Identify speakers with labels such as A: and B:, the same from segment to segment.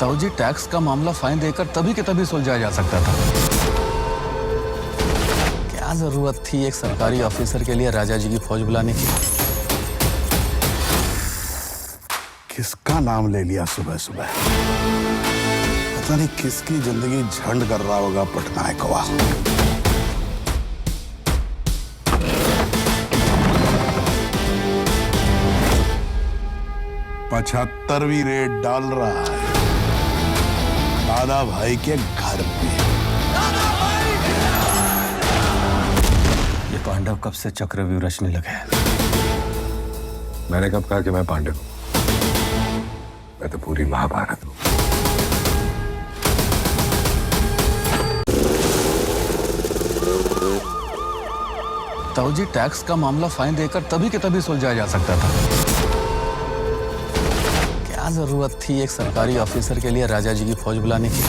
A: ताऊ जी, टैक्स का मामला फाइन देकर तभी के तभी सुलझाया जा सकता था। क्या जरूरत थी एक सरकारी ऑफिसर के लिए राजा जी की फौज बुलाने की?
B: किसका नाम ले लिया सुबह सुबह? पता नहीं किसकी जिंदगी झंड कर रहा होगा पटनायकवा। 75वीं रेड डाल रहा है दादा भाई के घर पे।
A: ये पांडव कब से चक्रव्यूह रचने लगे?
C: मैंने कब कहा कि मैं पांडव हूं? मैं तो पूरी महाभारत हूं।
A: ताऊ जी, टैक्स का मामला फाइन देकर तभी के तभी सुलझाया जा सकता था। क्या जरूरत थी एक सरकारी ऑफिसर के लिए राजा जी की फौज बुलाने की?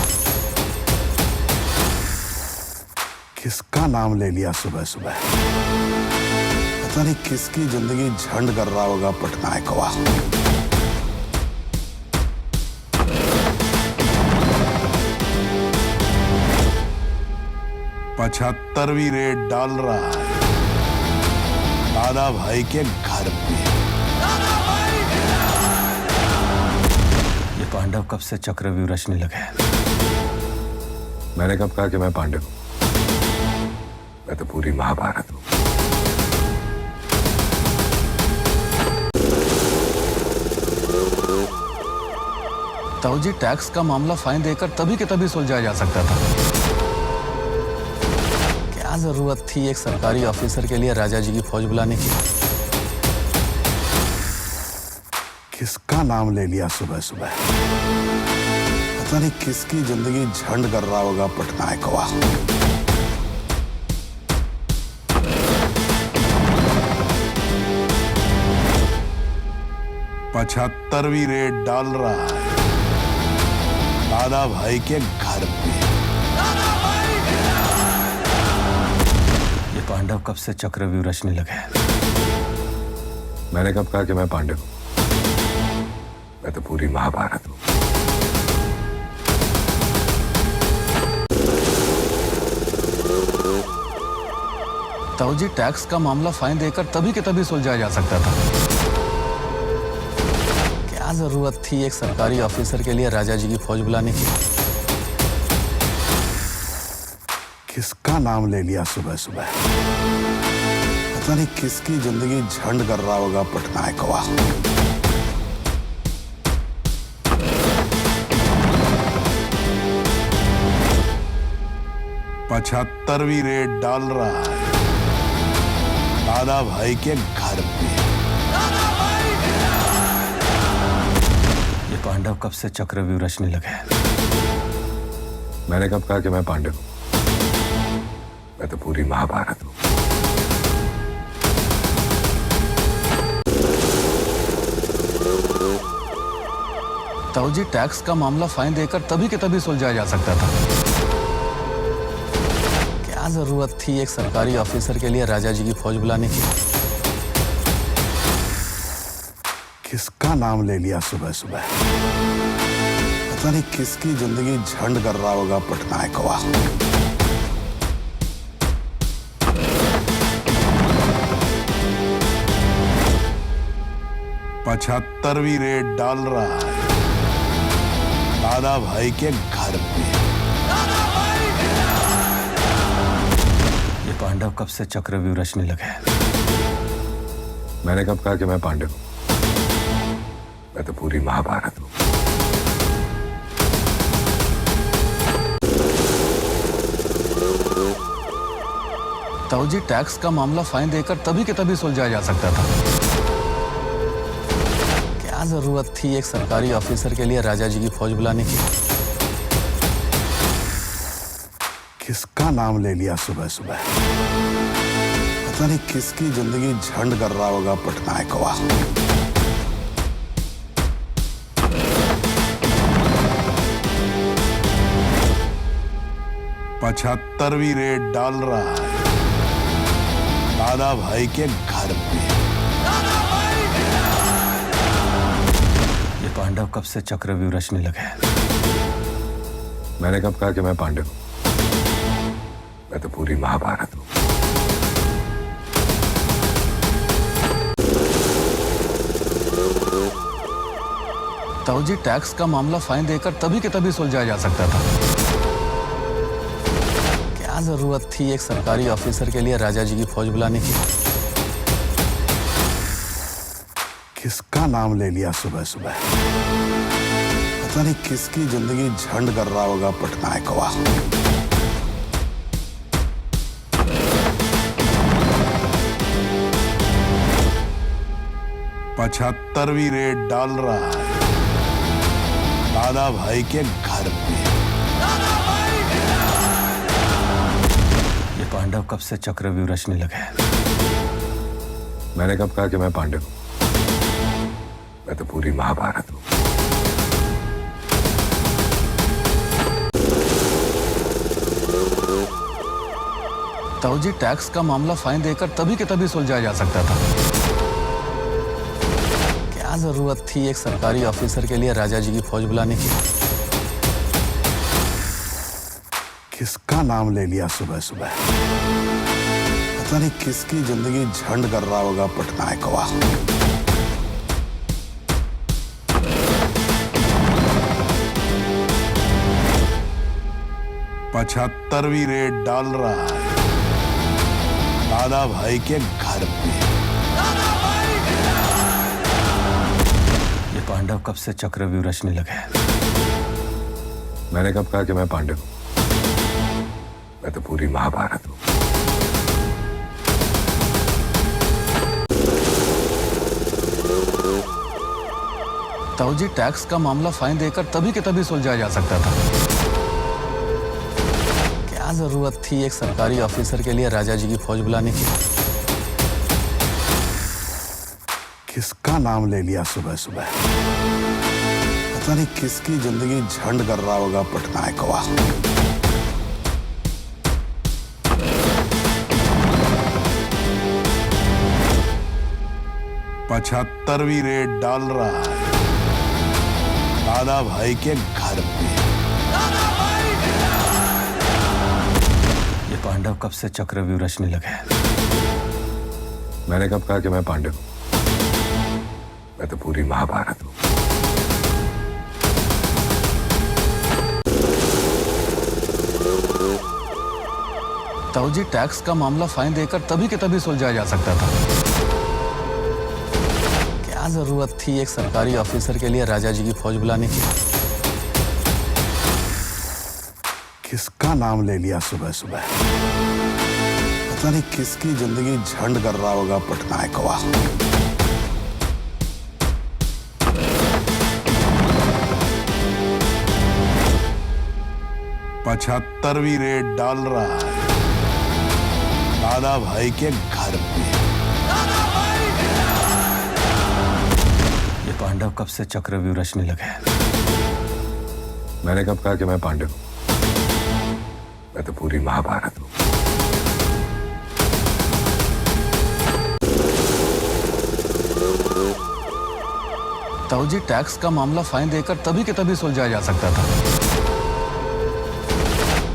B: किसका नाम ले लिया सुबह सुबह? पता नहीं किसकी जिंदगी झंड कर रहा होगा पटनायकवा। 75वीं रेड डाल रहा है दादा भाई के घर पे।
A: ये पांडव कब से चक्रव्यूह रचने लगे?
C: मैंने कब कहा कि मैं पांडव हूं? मैं तो पूरी महाभारत हूं।
A: ताऊ जी, टैक्स का मामला फाइन देकर तभी के तभी सुलझाया जा सकता था। क्या जरूरत थी एक सरकारी ऑफिसर के लिए राजा जी की फौज बुलाने की?
B: किसका नाम ले लिया सुबह सुबह? पता नहीं किसकी जिंदगी झंड कर रहा होगा पटनायकवा। 75वीं रेड डाल रहा है दादा भाई के घर पे।
A: ये पांडव कब से चक्रव्यूह रचने लगे?
C: मैंने कब कहा कि मैं पांडव हूं? मैं तो पूरी महाभारत हूं।
A: ताऊ जी, टैक्स का मामला फाइन देकर तभी के तभी सुलझाया जा सकता था। क्या जरूरत थी एक सरकारी ऑफिसर के लिए राजा जी की फौज बुलाने की?
B: किसका नाम ले लिया सुबह सुबह? पता नहीं किसकी जिंदगी झंड कर रहा होगा पटनायकवा। 75वीं रेड डाल रहा है दादा भाई के घर पे।
A: ये पांडव कब से चक्रव्यूह रचने लगे?
C: मैंने कब कहा कि मैं पांडव हूं? मैं तो पूरी महाभारत हूं।
A: ताऊ जी, टैक्स का मामला फाइन देकर तभी के तभी सुलझाया जा सकता था। क्या जरूरत थी एक सरकारी ऑफिसर के लिए राजा जी की फौज बुलाने की?
B: किसका नाम ले लिया सुबह सुबह? पता नहीं किसकी जिंदगी झंड कर रहा होगा पटनायकवा। 75वीं रेड डाल रहा है दादा भाई के घर पे।
A: ये पांडव कब से चक्रव्यूह रचने लगे?
C: मैंने कब कहा कि मैं पांडव हूं? मैं तो पूरी महाभारत हूं।
A: ताऊ जी, टैक्स का मामला फाइन देकर तभी के तभी सुलझाया जा सकता था। क्या जरूरत थी एक सरकारी ऑफिसर के लिए राजा जी की फौज बुलाने की?
B: किसका नाम ले लिया सुबह सुबह? पता नहीं किसकी जिंदगी झंड कर रहा होगा पटनायकवा। 75वीं रेड डाल रहा है दादा भाई के घर पे।
A: ये पांडव
D: पांडव कब से चक्रव्यूह रचने लगे?
C: मैंने कब कहा कि मैं पांडव हूं? मैं तो पूरी महाभारत हूं।
A: ताऊ जी, टैक्स का मामला फाइन देकर तभी के तभी सुलझाया जा सकता था। क्या जरूरत थी एक सरकारी ऑफिसर के लिए राजा जी की फौज बुलाने की?
B: किसका नाम ले लिया सुबह सुबह? पता नहीं किसकी जिंदगी झंड कर रहा होगा पटनायक हुआ। 75वीं रेड डाल रहा है दादा भाई के घर पे।
D: ये पांडव कब से चक्रव्यूह रचने लगे?
C: मैंने कब कहा कि मैं पांडव हूं? मैं तो पूरी महाभारत हूं।
A: ताऊ जी, टैक्स का मामला फाइन देकर तभी के तभी सुलझाया जा सकता था। क्या जरूरत थी एक सरकारी ऑफिसर के लिए राजा जी की फौज बुलाने की?
B: किसका नाम ले लिया सुबह सुबह? पता नहीं किसकी जिंदगी झंड कर रहा होगा पटनायक हुआ। 75वीं रेड डाल रहा है दादा भाई के घर पे।
D: ये पांडव कब से चक्रव्यूह रचने लगे?
C: मैंने कब कहा कि मैं पांडव हूं? मैं तो पूरी महाभारत हूं।
A: ताऊ जी, टैक्स का मामला फाइन देकर तभी के तभी सुलझाया जा सकता था। क्या जरूरत थी एक सरकारी ऑफिसर के लिए राजा जी की फौज बुलाने की?
B: किसका नाम ले लिया सुबह सुबह? पता नहीं किसकी जिंदगी झंड कर रहा होगा पटनायक हुआ। 75वीं रेड डाल रहा है दादा भाई के घर पे।
D: ये पांडव कब से चक्रव्यूह रचने लगे?
C: मैंने कब कहा कि मैं पांडव हूं? मैं तो पूरी महाभारत हूं।
A: ताऊ जी, टैक्स का मामला फाइन देकर तभी के तभी सुलझाया जा सकता था। क्या जरूरत थी एक सरकारी ऑफिसर के लिए राजा जी की फौज बुलाने की?
B: किसका नाम ले लिया सुबह सुबह? पता नहीं किसकी जिंदगी झंड कर रहा होगा पटनायक हुआ। 75वीं रेड डाल रहा है दादा भाई के घर पे।
D: ये पांडव कब से चक्रव्यूह रचने लगे?
C: मैंने कब कहा कि मैं पांडव हूं? मैं तो पूरी महाभारत हूं।
A: ताऊ जी, टैक्स का मामला फाइन देकर तभी के तभी सुलझाया जा सकता था।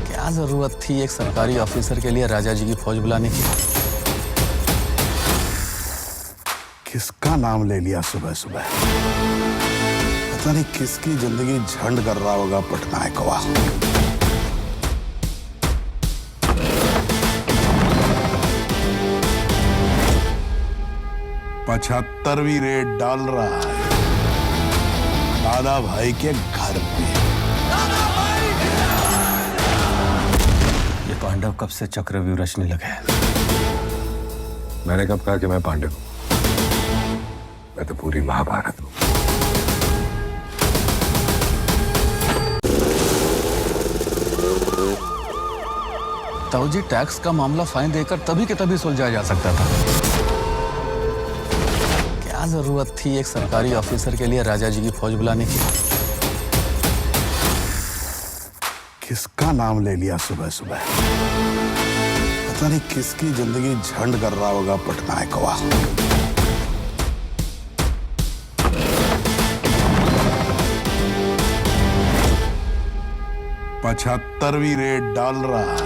A: क्या जरूरत थी एक सरकारी ऑफिसर के लिए राजा जी की फौज बुलाने की?
B: किसका नाम ले लिया सुबह सुबह? पता नहीं किसकी जिंदगी झंड कर रहा होगा पटनायक हुआ। 75वीं रेड डाल रहा है दादा भाई के घर पे।
D: ये पांडव कब से चक्रव्यूह रचने लगे?
C: मैंने कब कहा कि मैं पांडव हूं? मैं तो पूरी महाभारत हूं।
A: ताऊ जी, टैक्स का मामला फाइन देकर तभी के तभी सुलझाया जा सकता था। क्या जरूरत थी एक सरकारी ऑफिसर के लिए राजा जी की फौज बुलाने की?
B: किसका नाम ले लिया सुबह सुबह? पता नहीं किसकी जिंदगी झंड कर रहा होगा पटनायक हुआ।
C: 75
B: 75वीं रेड डाल रहा है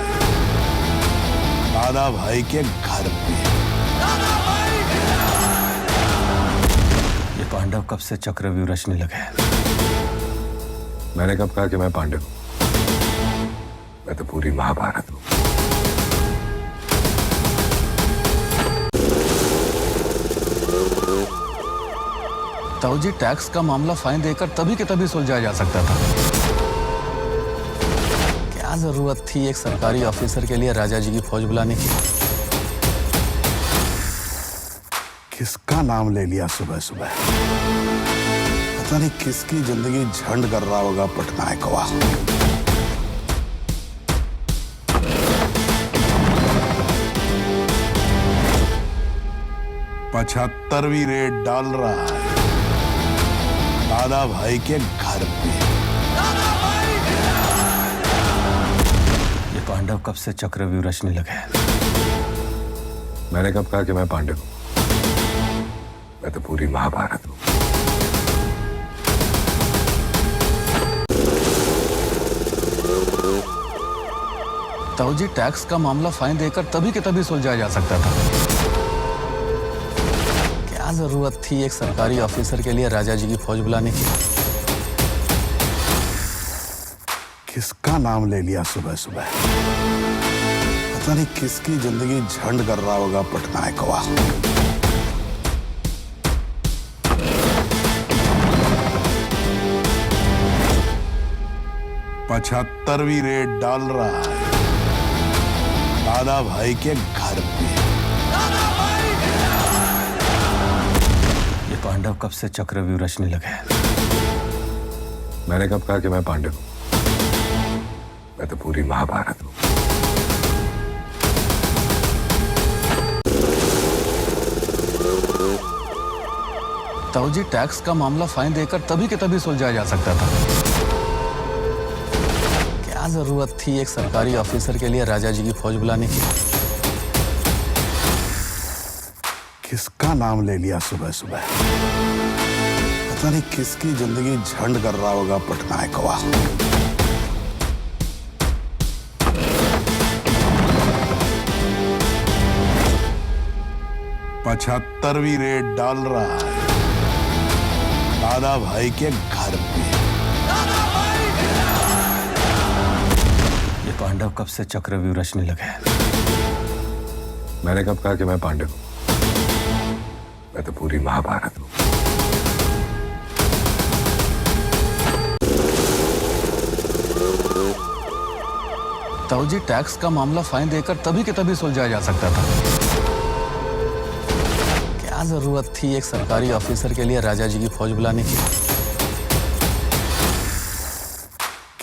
B: दादा भाई के घर पे।
D: ये पांडव कब से चक्रव्यूह रचने लगे हैं?
C: मैंने कब कहा कि मैं पांडव हूं? मैं तो पूरी महाभारत हूं।
A: ताऊ जी, टैक्स का मामला फाइन देकर तभी के तभी सुलझाया जा सकता था। क्या जरूरत थी एक सरकारी ऑफिसर के लिए राजा जी की फौज बुलाने की?
B: किसका नाम ले लिया सुबह सुबह? पता नहीं किसकी जिंदगी झंड कर रहा होगा पटनायकवा। 75वीं रेड डाल रहा है दादा भाई के घर पे।
D: ये पांडव कब से चक्रव्यूह रचने लगे हैं?
C: मैंने कब कहा कि मैं पांडव हूं? मैं तो पूरी महाभारत हूं।
A: ताऊ जी, टैक्स का मामला फाइन देकर तभी के तभी सुलझाया जा सकता था। क्या जरूरत थी एक सरकारी ऑफिसर के लिए राजा जी की फौज बुलाने की?
B: किसका नाम ले लिया सुबह सुबह? पता नहीं किसकी जिंदगी झंड कर रहा होगा पटनायकवा। 75वीं रेड डाल रहा है दादा भाई के घर पे।
D: ये पांडव कब से चक्रव्यूह रचने लगे हैं?
C: मैंने कब कहा कि मैं पांडव हूं? मैं तो पूरी महाभारत हूं।
A: ताऊ जी, टैक्स का मामला फाइन देकर तभी के तभी सुलझाया जा सकता था। क्या जरूरत थी एक सरकारी ऑफिसर के लिए राजा जी की फौज बुलाने की?
B: किसका नाम ले लिया सुबह सुबह? पता नहीं किसकी जिंदगी झंड कर रहा होगा पटनायकवा। 75वीं रेड डाल रहा है दादा भाई के घर पे।
D: ये पांडव कब से चक्रव्यूह रचने लगे हैं?
C: मैंने कब कहा कि मैं पांडव हूं? मैं तो पूरी महाभारत हूं।
A: ताऊ जी, टैक्स का मामला फाइन देकर तभी के तभी सुलझाया जा सकता था। क्या जरूरत थी एक सरकारी ऑफिसर के लिए राजा जी की फौज बुलाने की?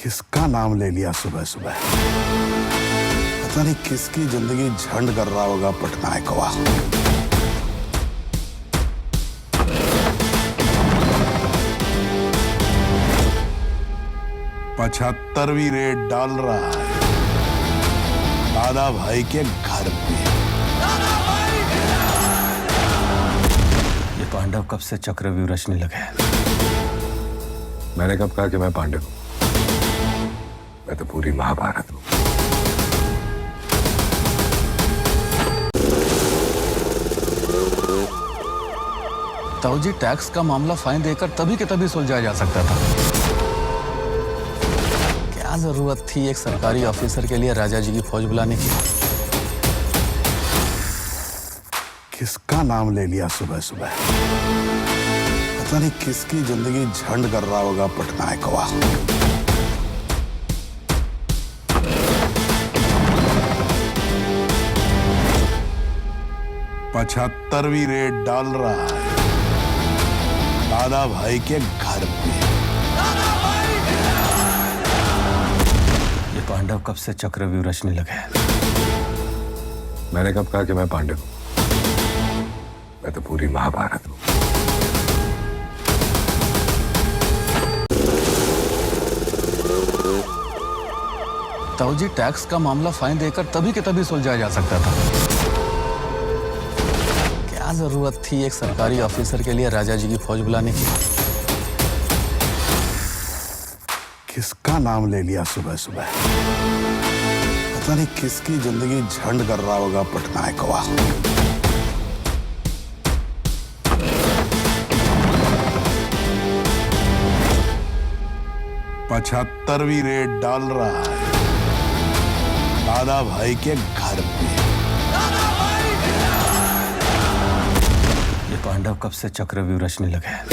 B: किसका नाम ले लिया सुबह सुबह? पता नहीं किसकी जिंदगी झंड कर रहा होगा पटनायकवा। 75वीं रेड डाल रहा है दादा भाई के घर पे।
D: ये पांडव कब से चक्रव्यूह रचने लगे हैं?
C: मैंने कब कहा कि मैं पांडव हूं? मैं तो पूरी महाभारत हूं।
A: ताऊ जी, टैक्स का मामला फाइन देकर तभी के तभी सुलझाया जा सकता था। क्या जरूरत थी एक सरकारी ऑफिसर के लिए राजा जी की फौज बुलाने की?
B: किसका नाम ले लिया सुबह सुबह? पता नहीं किसकी जिंदगी झंड कर रहा होगा पटनायकवा। 75वीं रेड डाल रहा है दादा भाई के घर पे।
D: ये पांडव कब से चक्रव्यूह रचने लगे हैं?
C: मैंने कब कहा कि मैं पांडव हूं? मैं तो पूरी महाभारत हूं।
A: ताऊ जी, टैक्स का मामला फाइन देकर तभी के तभी सुलझाया जा सकता था। क्या जरूरत थी एक सरकारी ऑफिसर के लिए राजा जी की फौज बुलाने की?
B: किसका नाम ले लिया सुबह सुबह? पता नहीं किसकी जिंदगी झंड कर रहा होगा पटनायक हुआ। 75वीं रेड डाल रहा है दादा भाई के घर पे।
D: ये पांडव कब से चक्रव्यूह रचने लगे हैं?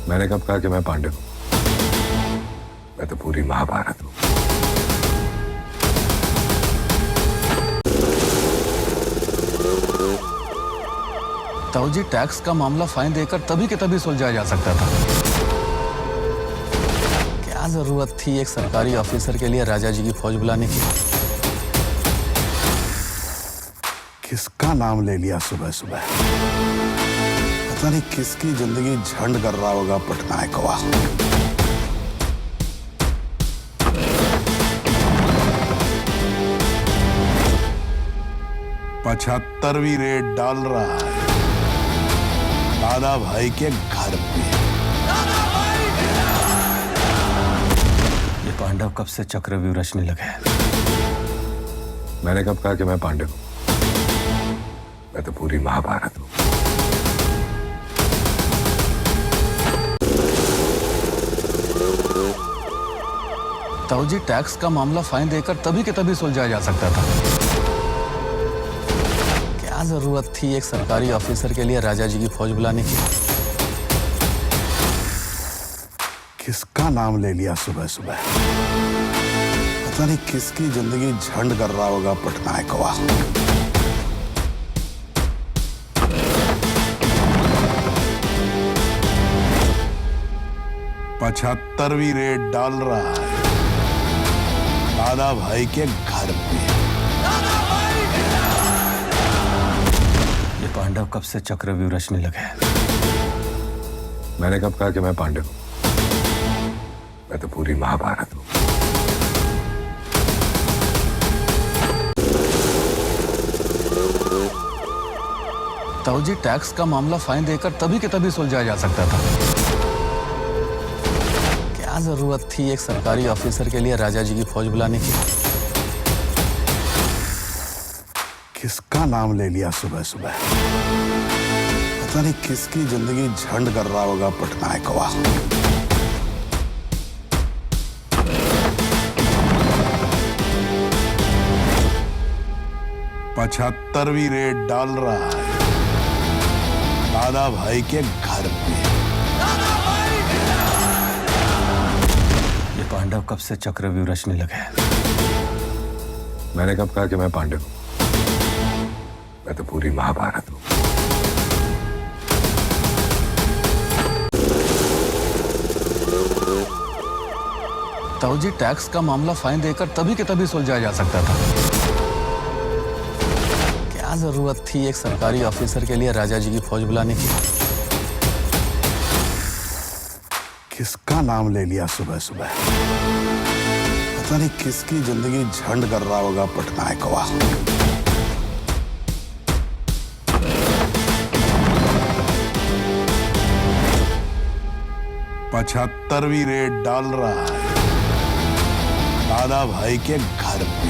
C: मैंने कब कहा कि मैं पांडव हूं? मैं तो पूरी महाभारत हूं।
A: ताऊ जी, टैक्स का मामला फाइन देकर तभी के तभी सुलझाया जा सकता था। क्या जरूरत थी एक सरकारी ऑफिसर के लिए राजा जी की फौज बुलाने की?
B: किसका नाम ले लिया सुबह सुबह? पता नहीं किसकी जिंदगी झंड कर रहा होगा पटनायक हुआ। 75वीं रेड डाल रहा है दादा भाई के घर पे।
D: ये पांडव कब से चक्रव्यूह रचने लगे हैं?
C: मैंने कब कहा कि मैं पांडव हूं? मैं तो पूरी महाभारत हूं।
A: ताऊ जी, टैक्स का मामला फाइन देकर तभी के तभी सुलझाया जा सकता था। क्या जरूरत थी एक सरकारी ऑफिसर के लिए राजा जी की फौज बुलाने की?
B: किसका नाम ले लिया सुबह सुबह? पता नहीं किसकी जिंदगी झंड कर रहा होगा पटनायक हुआ। 75वीं रेड डाल रहा है दादा भाई के घर पे।
D: ये पांडव कब से चक्रव्यूह रचने लगे हैं?
C: मैंने कब कहा कि मैं पांडव हूं? मैं तो पूरी महाभारत हूं।
A: ताऊ जी, टैक्स का मामला फाइन देकर तभी के तभी सुलझाया जा सकता था। क्या जरूरत थी एक सरकारी ऑफिसर के लिए राजा जी की फौज बुलाने की?
B: किसका नाम ले लिया सुबह सुबह? पता नहीं किसकी जिंदगी झंड कर रहा होगा पटनायक हुआ। 75वीं रेड डाल रहा है दादा भाई के घर पे।
D: ये पांडव कब से चक्रव्यूह रचने लगे हैं?
C: मैंने कब कहा कि मैं पांडव हूं? मैं तो पूरी महाभारत हूं।
A: ताऊ जी, टैक्स का मामला फाइन देकर तभी के तभी सुलझाया जा सकता था। क्या जरूरत थी एक सरकारी ऑफिसर के लिए राजा जी की फौज बुलाने की?
B: किसका नाम ले लिया सुबह सुबह? पता नहीं किसकी जिंदगी झंड कर रहा होगा पटनायक हुआ। 75वीं रेड डाल रहा है दादा भाई के घर पे।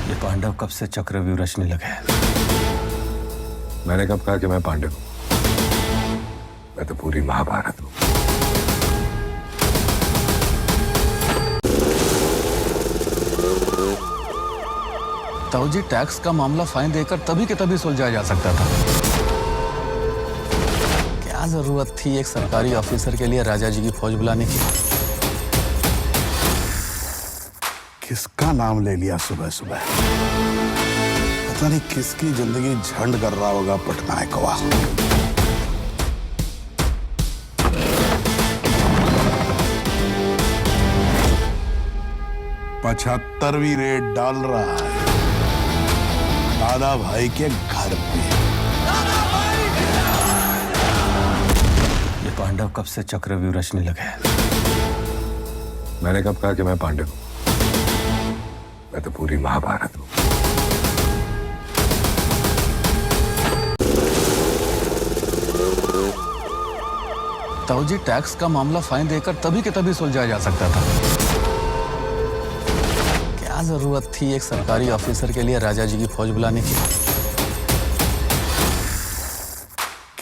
D: ये पांडव कब से चक्रव्यूह रचने लगे हैं?
C: मैंने कब कहा कि मैं पांडव हूं? मैं तो पूरी महाभारत हूं।
A: ताऊ जी, टैक्स का मामला फाइन देकर तभी के तभी सुलझाया जा सकता था। क्या जरूरत थी एक सरकारी ऑफिसर के लिए राजा जी की फौज बुलाने की?
B: किसका नाम ले लिया सुबह सुबह? पता नहीं किसकी जिंदगी झंड कर रहा होगा पटनायक हुआ। 75वीं रेड डाल रहा है दादा भाई के घर पे।
D: ये पांडव कब से चक्रव्यूह रचने लगे हैं?
C: मैंने कब कहा कि मैं पांडव हूं? मैं तो पूरी महाभारत हूं।
A: ताऊ जी, टैक्स का मामला फाइन देकर तभी के तभी सुलझाया जा सकता था। क्या जरूरत थी एक सरकारी ऑफिसर के लिए राजा जी की फौज बुलाने की?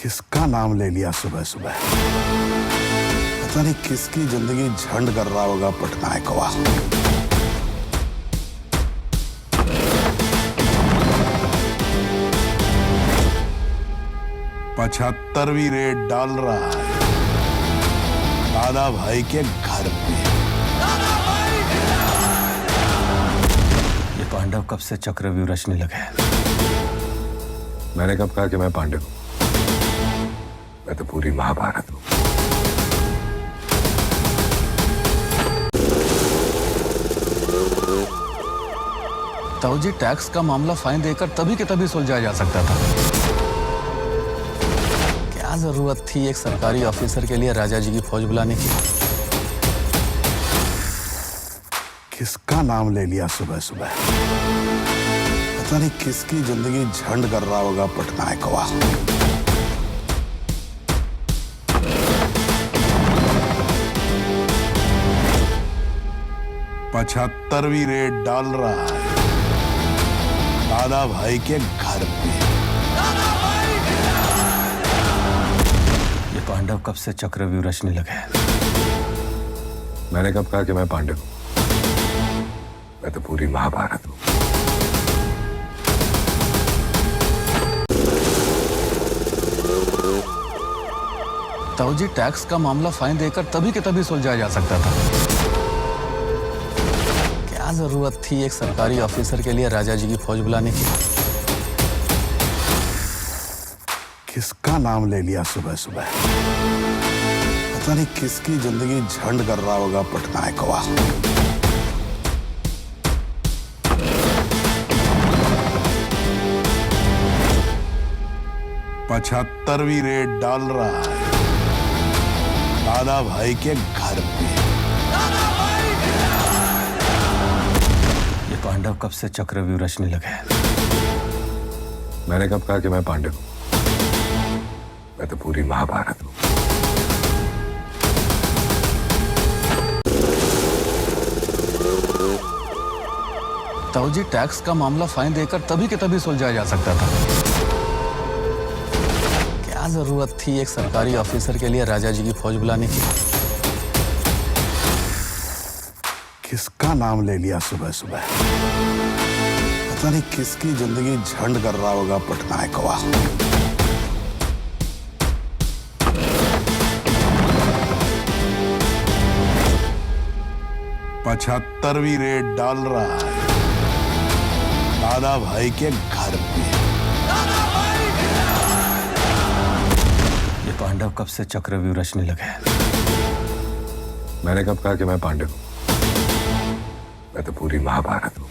B: किसका नाम ले लिया सुबह सुबह? पता नहीं किसकी जिंदगी झंड कर रहा होगा पटनायक हुआ। 75वीं रेड डाल रहा है दादा भाई के घर पे।
D: ये पांडव कब से चक्रव्यूह रचने लगे?
C: मैंने कब कहा कि मैं पांडव हूं? मैं तो पूरी महाभारत हूं।
A: ताऊ जी, टैक्स का मामला फाइन देकर तभी के तभी सुलझाया जा सकता था। क्या जरूरत थी एक सरकारी ऑफिसर के लिए राजा जी की फौज बुलाने की?
B: किसका नाम ले लिया सुबह सुबह? पता नहीं किसकी जिंदगी झंड कर रहा होगा पटनायक हुआ। 75वीं रेड डाल रहा है दादा भाई के घर पे।
D: ये पांडव कब से चक्रव्यूह रचने लगे?
C: मैंने कब कहा कि मैं पांडव हूं? मैं तो पूरी महाभारत हूं।
A: ताऊ जी, टैक्स का मामला फाइन देकर तभी के तभी सुलझाया जा सकता था। क्या जरूरत थी एक सरकारी ऑफिसर के लिए राजा जी की फौज बुलाने की?
B: किसका नाम ले लिया सुबह सुबह? पता नहीं किसकी जिंदगी झंड कर रहा होगा पटनायक हुआ। 75वीं रेड डाल रहा है दादा भाई के घर पे।
D: ये पांडव कब से चक्रव्यूह रचने लगे?
C: मैंने कब कहा कि मैं पांडव हूं? मैं तो पूरी महाभारत हूं।
A: ताऊ जी, टैक्स का मामला फाइन देकर तभी के तभी सुलझाया जा सकता था। क्या जरूरत थी एक सरकारी ऑफिसर के लिए राजा जी की फौज बुलाने की?
B: किसका नाम ले लिया सुबह सुबह? पता नहीं किसकी जिंदगी झंड कर रहा होगा पटनायक हुआ। 75वीं रेड डाल रहा है दादा भाई के घर पे।
D: ये पांडव कब से चक्रव्यूह रचने लगे?
C: मैंने कब कहा कि मैं पांडव हूं? मैं तो पूरी महाभारत हूं।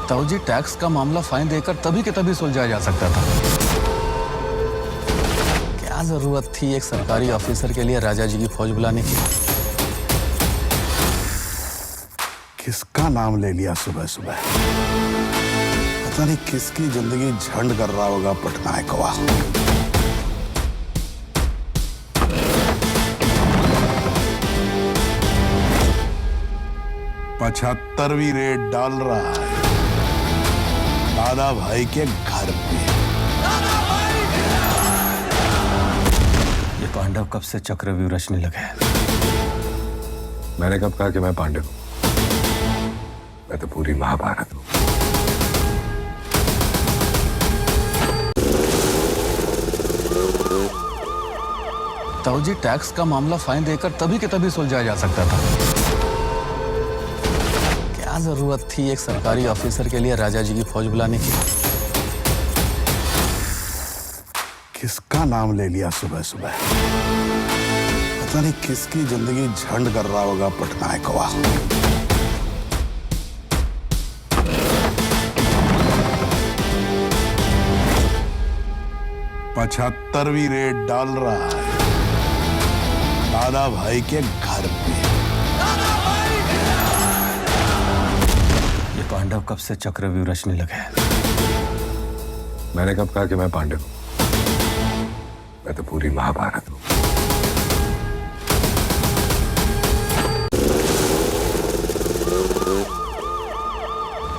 A: ताऊ जी, टैक्स का मामला फाइन देकर तभी के तभी सुलझाया जा सकता था। क्या जरूरत थी एक सरकारी ऑफिसर के लिए राजा जी की फौज बुलाने की?
B: किसका नाम ले लिया सुबह सुबह? पता नहीं किसकी जिंदगी झंड कर रहा होगा पटनायक हुआ। 75वीं रेड डाल रहा है दादा भाई के घर पे।
D: ये पांडव कब से चक्रव्यूह रचने लगे?
C: मैंने कब कहा कि मैं पांडव हूं? मैं तो पूरी महाभारत हूं।
A: ताऊ जी, टैक्स का मामला फाइन देकर तभी के तभी सुलझाया जा सकता था। क्या जरूरत थी एक सरकारी ऑफिसर के लिए राजा जी की फौज बुलाने की?
B: किसका नाम ले लिया सुबह सुबह? पता नहीं किसकी जिंदगी झंड कर रहा होगा पटनायक हुआ। 75वीं रेड डाल रहा है दादा भाई के घर पे।
D: ये पांडव कब से चक्रव्यूह रचने लगे?
C: मैंने कब कहा कि मैं पांडव हूं? मैं तो पूरी महाभारत हूं।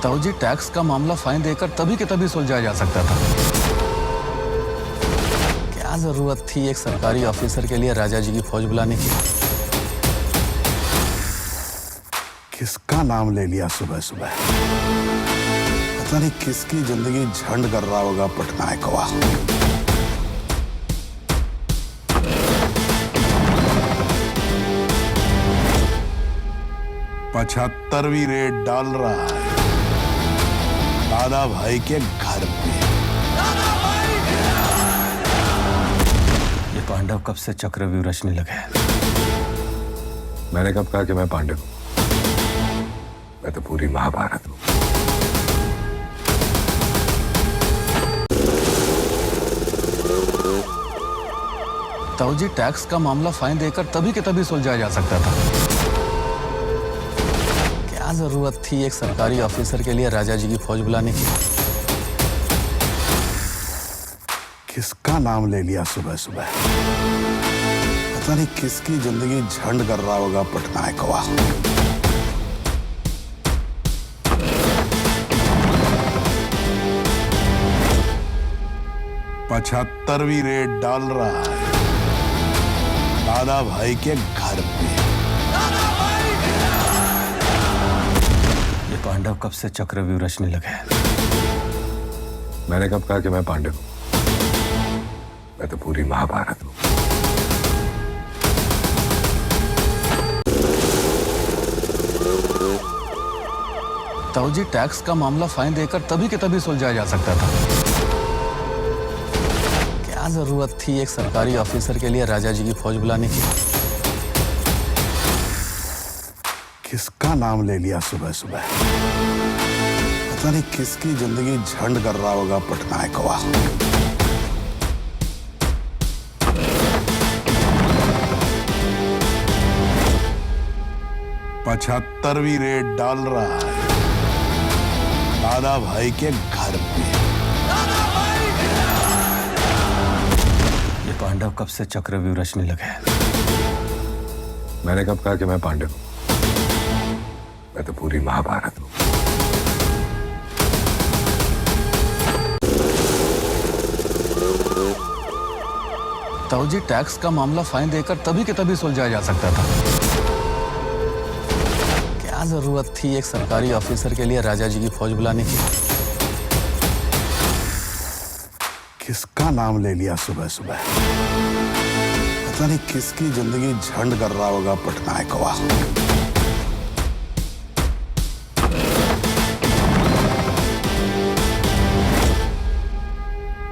A: ताऊ जी, टैक्स का मामला फाइन देकर तभी के तभी सुलझाया जा सकता था। क्या जरूरत थी एक सरकारी ऑफिसर के लिए राजा जी की फौज बुलाने की?
B: किसका नाम ले लिया सुबह सुबह? पता नहीं किसकी जिंदगी झंड कर रहा होगा पटनायकवा। 75वीं रेड डाल रहा है दादा भाई के घर पे।
D: ये पांडव कब से चक्रव्यूह रचने लगे हैं?
C: मैंने कब कहा कि मैं पांडव हूं? मैं तो पूरी महाभारत हूं।
A: ताऊ जी, टैक्स का मामला फाइन देकर तभी के तभी सुलझाया जा सकता था। क्या जरूरत थी एक सरकारी ऑफिसर के लिए राजा जी की फौज बुलाने की?
B: किसका नाम ले लिया सुबह सुबह? पता नहीं किसकी जिंदगी झंड कर रहा होगा पटनायकवा। 75वीं रेड डाल रहा है दादा भाई के घर पे।
D: ये पांडव कब से चक्रव्यूह रचने लगे हैं?
C: मैंने कब कहा कि मैं पांडव हूं? मैं तो पूरी महाभारत हूं।
A: ताऊ जी, टैक्स का मामला फाइन देकर तभी के तभी सुलझाया जा सकता था। क्या जरूरत थी एक सरकारी ऑफिसर के लिए राजा जी की फौज बुलाने की?
B: किसका नाम ले लिया सुबह सुबह? पता नहीं किसकी जिंदगी झंड कर रहा होगा पटनायकवा। 75वीं रेड डाल रहा है दादा भाई के घर पे।
D: ये पांडव कब से चक्रव्यूह रचने लगे हैं?
C: मैंने कब कहा कि मैं पांडव हूं? मैं तो पूरी महाभारत हूं।
A: ताऊ जी, टैक्स का मामला फाइन देकर तभी के तभी सुलझाया जा सकता था। क्या जरूरत थी एक सरकारी ऑफिसर के लिए राजा जी की फौज बुलाने की?
B: किसका नाम ले लिया सुबह सुबह? पता नहीं किसकी जिंदगी झंड कर रहा होगा पटनायकवा।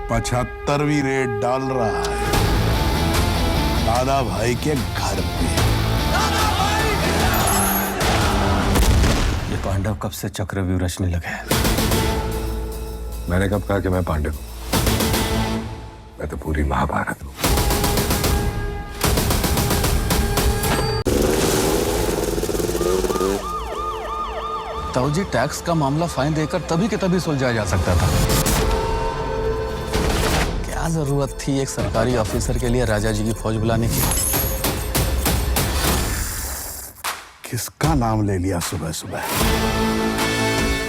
B: 75वीं रेड डाल रहा है दादा भाई के घर पे।
D: ये पांडव कब से चक्रव्यूह रचने लगे हैं?
C: मैंने कब कहा कि मैं पांडव हूं? मैं तो पूरी महाभारत हूं।
A: ताऊ जी, टैक्स का मामला फाइन देकर तभी के तभी सुलझाया जा सकता था। क्या जरूरत थी एक सरकारी ऑफिसर के लिए राजा जी की फौज बुलाने की?
B: किसका नाम ले लिया सुबह सुबह?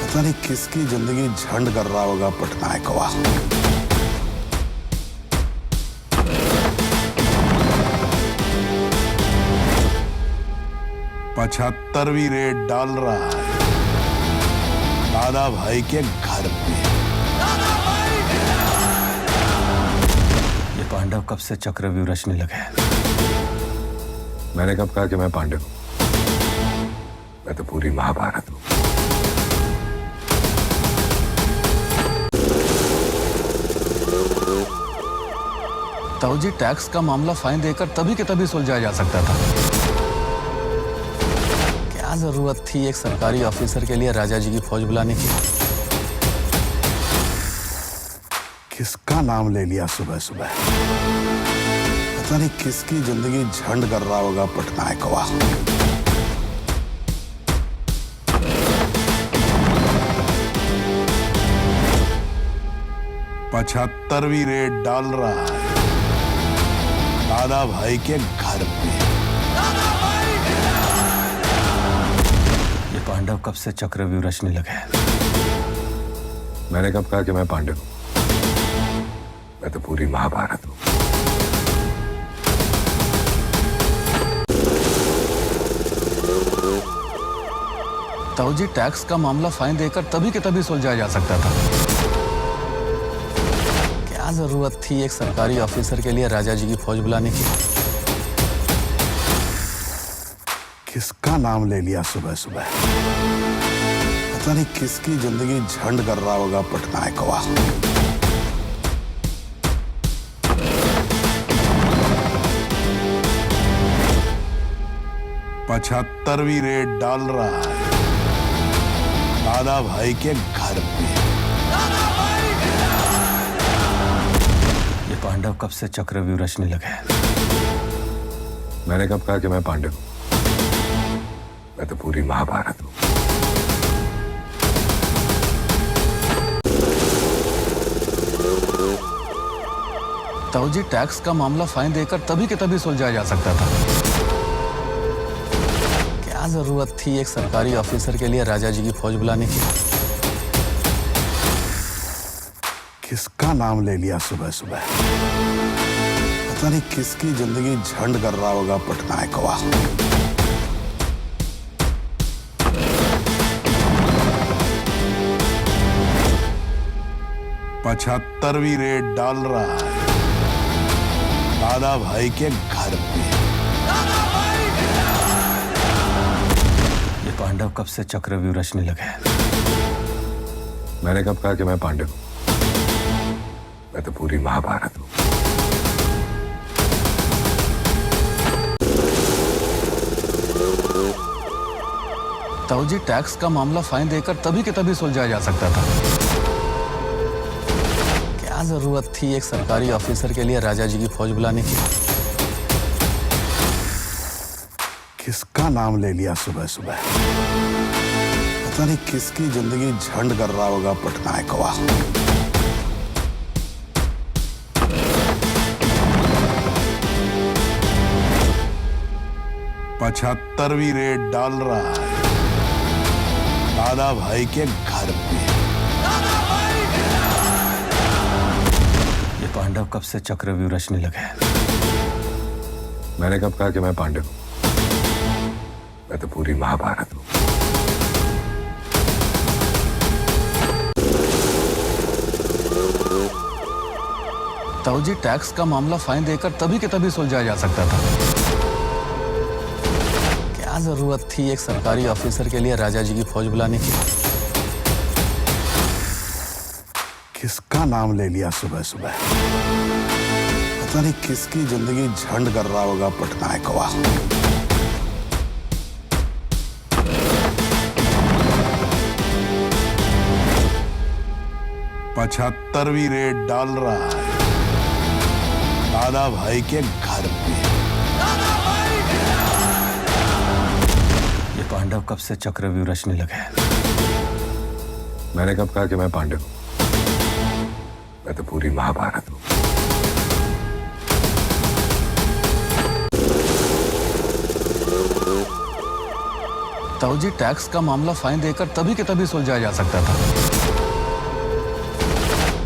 B: पता नहीं किसकी जिंदगी झंड कर रहा होगा पटनायकवा। 75वीं रेड डाल रहा है दादा भाई के घर पे।
D: ये पांडव कब से चक्रव्यूह रचने लगे हैं?
C: मैंने कब कहा कि मैं पांडव हूं? मैं तो पूरी महाभारत हूं।
A: ताऊ जी, टैक्स का मामला फाइन देकर तभी के तभी सुलझाया जा सकता था। क्या जरूरत थी एक सरकारी ऑफिसर के लिए राजा जी की फौज बुलाने की?
B: किसका नाम ले लिया सुबह सुबह? पता नहीं किसकी जिंदगी झंड कर रहा होगा पटनायकवा। 75वीं रेड डाल रहा है दादा भाई के घर पे।
D: ये पांडव कब से चक्रव्यूह रचने लगे हैं?
C: मैंने कब कहा कि मैं पांडव हूं? मैं तो पूरी महाभारत हूं।
A: ताऊ जी, टैक्स का मामला फाइन देकर तभी के तभी सुलझाया जा सकता था। क्या जरूरत थी एक सरकारी ऑफिसर के लिए राजा जी की फौज बुलाने की?
B: किसका नाम ले लिया सुबह सुबह? पता नहीं किसकी जिंदगी झंड कर रहा होगा पटनायकवा। 75वीं रेड डाल रहा है दादा भाई के घर पे।
D: ये पांडव कब से चक्रव्यूह रचने लगे हैं?
C: मैंने कब कहा कि मैं पांडव हूं? मैं तो पूरी महाभारत हूं।
A: ताऊ जी, टैक्स का मामला फाइन देकर तभी के तभी सुलझाया जा सकता था। क्या जरूरत थी एक सरकारी ऑफिसर के लिए राजा जी की फौज बुलाने की?
B: किसका नाम ले लिया सुबह सुबह? पता नहीं किसकी जिंदगी झंड कर रहा होगा पटनायकवा। 75वीं रेड डाल रहा है दादा भाई के घर पे।
D: ये पांडव कब से चक्रव्यूह रचने लगे हैं?
C: मैंने कब कहा कि मैं पांडव हूं? मैं तो पूरी महाभारत हूं।
A: ताऊ जी, टैक्स का मामला फाइन देकर तभी के तभी सुलझाया जा सकता था। क्या जरूरत थी एक सरकारी ऑफिसर के लिए राजा जी की फौज बुलाने की?
B: किसका नाम ले लिया सुबह सुबह? पता नहीं किसकी जिंदगी झंड कर रहा होगा पटनायकवा। 75वीं रेड डाल रहा है दादा भाई के घर पे।
D: ये पांडव कब से चक्रव्यूह रचने लगे हैं?
C: मैंने कब कहा कि मैं पांडव हूं? मैं तो पूरी महाभारत हूं।
A: ताऊ जी, टैक्स का मामला फाइन देकर तभी के तभी सुलझाया जा सकता था। क्या जरूरत थी एक सरकारी ऑफिसर के लिए राजा जी की फौज बुलाने की?
B: किसका नाम ले लिया सुबह सुबह? पता नहीं किसकी जिंदगी झंड कर रहा होगा पटनायकवा। 75वीं रेड डाल रहा है दादा भाई के घर पे।
D: ये पांडव कब से चक्रव्यूह रचने लगे हैं?
C: मैंने कब कहा कि मैं पांडव हूं? मैं तो पूरी महाभारत हूं।
A: ताऊ जी, टैक्स का मामला फाइन देकर तभी के तभी सुलझाया जा सकता था।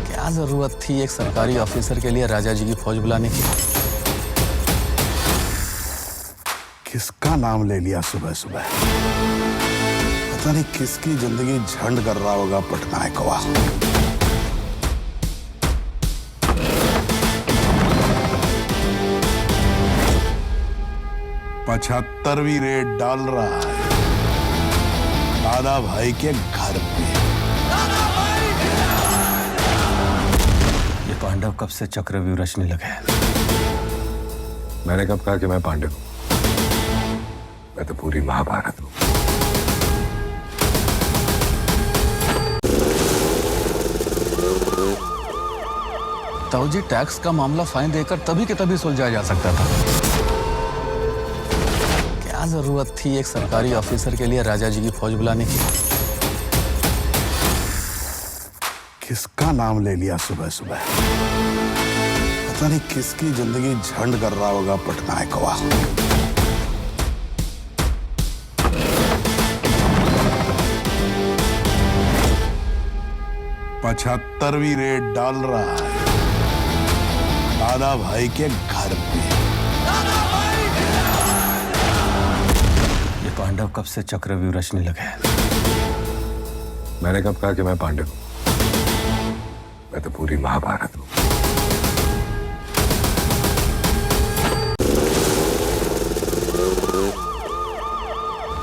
A: क्या जरूरत थी एक सरकारी ऑफिसर के लिए राजा जी की फौज बुलाने की?
B: किसका नाम ले लिया सुबह सुबह? पता नहीं किसकी जिंदगी झंड कर रहा होगा पटनायकवा। 75वीं रेड डाल रहा है दादा भाई के घर पे।
D: ये पांडव कब से चक्रव्यूह रचने लगे हैं?
C: मैंने कब कहा कि मैं पांडव हूं? मैं तो पूरी महाभारत हूं।
A: ताऊ जी, टैक्स का मामला फाइन देकर तभी के तभी सुलझाया जा सकता था। क्या जरूरत थी एक सरकारी ऑफिसर के लिए राजा जी की फौज बुलाने की?
B: किसका नाम ले लिया सुबह सुबह? पता नहीं किसकी जिंदगी झंड कर रहा होगा पटनायक हुआ। 75वीं रेड डाल रहा है दादा भाई के घर पे।
D: ये पांडव कब से चक्रव्यूह रचने लगे हैं?
C: मैंने कब कहा कि मैं पांडव हूं? मैं तो पूरी महाभारत हूं।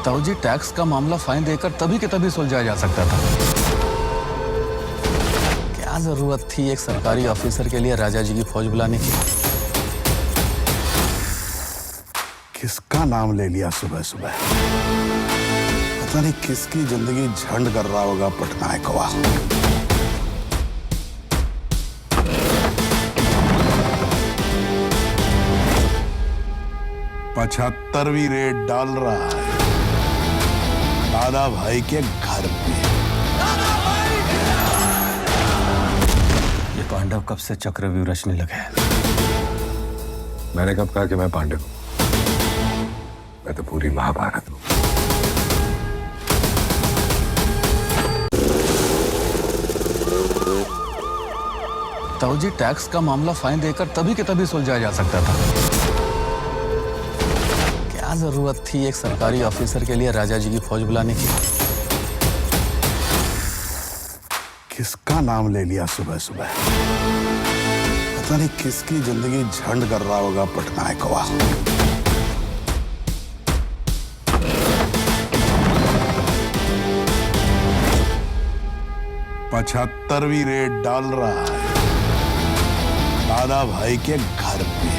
A: ताऊ जी, टैक्स का मामला फाइन देकर तभी के तभी सुलझाया जा सकता था। क्या जरूरत थी एक सरकारी ऑफिसर के लिए राजा जी की फौज बुलाने की?
B: किसका नाम ले लिया सुबह सुबह? पता नहीं किसकी जिंदगी झंड कर रहा होगा पटनायक हुआ। 75वीं रेड डाल रहा है दादा भाई के घर पे।
D: ये पांडव कब से चक्रव्यूह रचने लगे हैं?
C: मैंने कब कहा कि मैं पांडव हूं? मैं तो पूरी महाभारत हूं।
A: ताऊ जी, टैक्स का मामला फाइन देकर तभी के तभी सुलझाया जा सकता था। क्या जरूरत थी एक सरकारी ऑफिसर के लिए राजा जी की फौज बुलाने की?
B: किसका नाम ले लिया सुबह सुबह? पता नहीं किसकी जिंदगी झंड कर रहा होगा पटनायक हुआ। 75वीं रेड डाल रहा है दादा भाई के घर पे।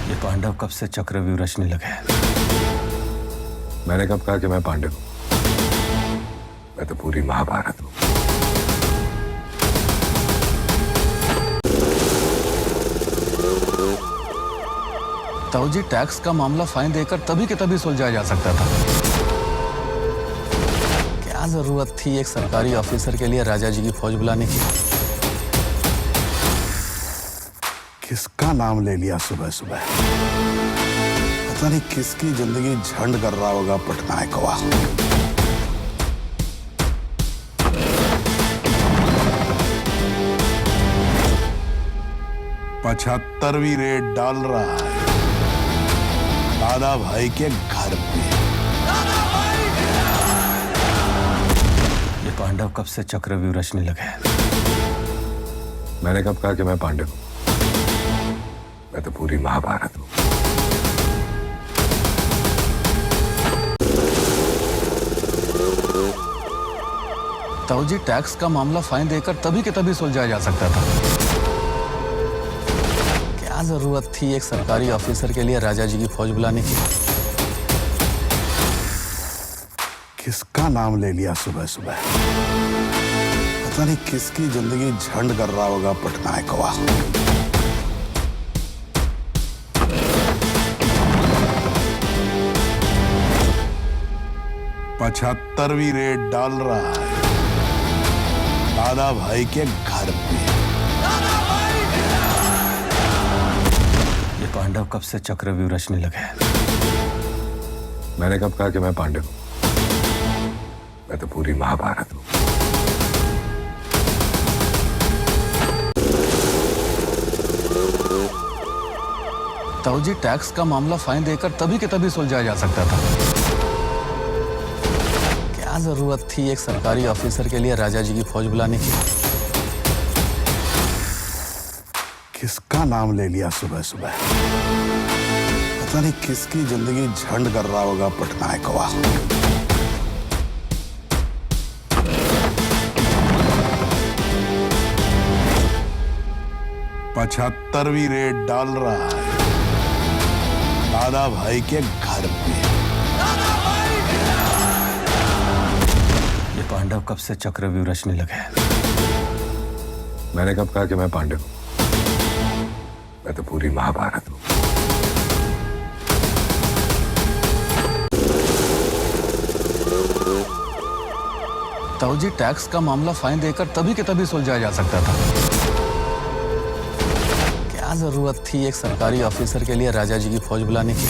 D: ये पांडव कब से चक्रव्यूह रचने लगे हैं?
C: मैंने कब कहा कि मैं पांडव हूं? मैं तो पूरी महाभारत हूं।
A: ताऊ जी, टैक्स का मामला फाइन देकर तभी के तभी सुलझाया जा सकता था। क्या जरूरत थी एक सरकारी ऑफिसर के लिए राजा जी की फौज बुलाने की?
B: किसका नाम ले लिया सुबह सुबह? पता नहीं किसकी जिंदगी झंड कर रहा होगा पटनायक हुआ। 75वीं रेड डाल रहा है दादा भाई के घर पे।
D: ये पांडव कब से चक्रव्यूह रचने लगे हैं?
C: मैंने कब कहा कि मैं पांडव हूं? मैं तो पूरी महाभारत हूं।
A: ताऊ जी, टैक्स का मामला फाइन देकर तभी के तभी सुलझाया जा सकता था। क्या जरूरत थी एक सरकारी ऑफिसर के लिए राजा जी की फौज बुलाने की?
B: किसका नाम ले लिया सुबह सुबह? पता नहीं किसकी जिंदगी झंड कर रहा होगा पटनायक हुआ। 75वीं रेड डाल रहा है दादा भाई के घर पे।
D: ये पांडव कब से चक्रव्यूह रचने लगे हैं?
C: मैंने कब कहा कि मैं पांडव हूं? मैं तो पूरी महाभारत हूं।
A: ताऊ जी, टैक्स का मामला फाइन देकर तभी के तभी सुलझाया जा सकता था। क्या जरूरत थी एक सरकारी ऑफिसर के लिए राजा जी की फौज बुलाने की?
B: किसका नाम ले लिया सुबह सुबह? पता नहीं किसकी जिंदगी झंड कर रहा होगा पटनायक हुआ। 75वीं रेड डाल रहा है दादा भाई के घर पे।
D: ये पांडव कब से चक्रव्यूह रचने लगे हैं?
C: मैंने कब कहा कि मैं पांडव हूं? मैं तो पूरी महाभारत हूं।
A: ताऊ जी, टैक्स का मामला फाइन देकर तभी के तभी सुलझाया जा सकता था। क्या जरूरत थी एक सरकारी ऑफिसर के लिए राजा जी की फौज बुलाने की?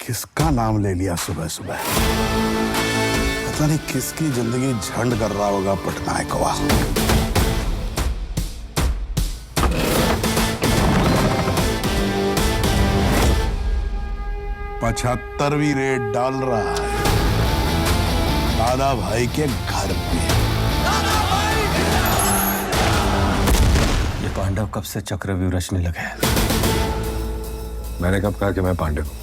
B: किसका नाम ले लिया सुबह सुबह? पता नहीं किसकी जिंदगी झंड कर रहा होगा पटनायक हुआ। 75वीं रेड डाल रहा है दादा भाई के घर पे।
D: ये पांडव कब से चक्रव्यूह रचने लगे हैं?
C: मैंने कब कहा कि मैं पांडव हूं?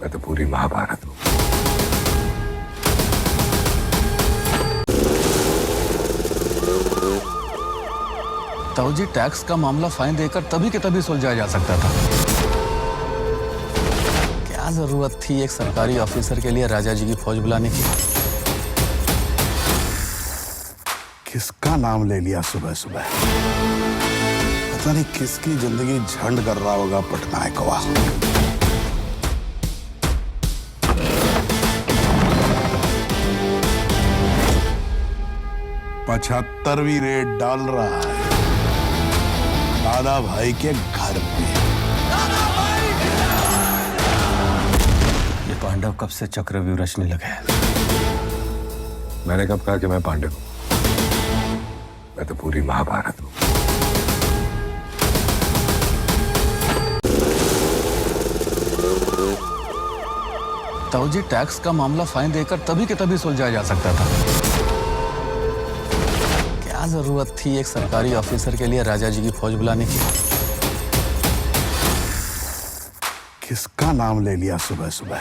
C: मैं तो पूरी महाभारत हूं।
A: ताऊ जी, टैक्स का मामला फाइन देकर तभी के तभी सुलझाया जा सकता था। क्या जरूरत थी एक सरकारी ऑफिसर के लिए राजा जी की फौज बुलाने की?
B: किसका नाम ले लिया सुबह सुबह? पता नहीं किसकी जिंदगी झंड कर रहा होगा पटनायक हुआ। 75वीं रेड डाल रहा है दादा भाई के घर पे।
D: ये पांडव कब से चक्रव्यूह रचने लगे हैं?
C: मैंने कब कहा कि मैं पांडव हूं? मैं तो पूरी महाभारत हूं।
A: ताऊ जी, टैक्स का मामला फाइन देकर तभी के तभी सुलझाया जा सकता था। क्या जरूरत थी एक सरकारी ऑफिसर के लिए राजा जी की फौज बुलाने की?
B: किसका नाम ले लिया सुबह सुबह?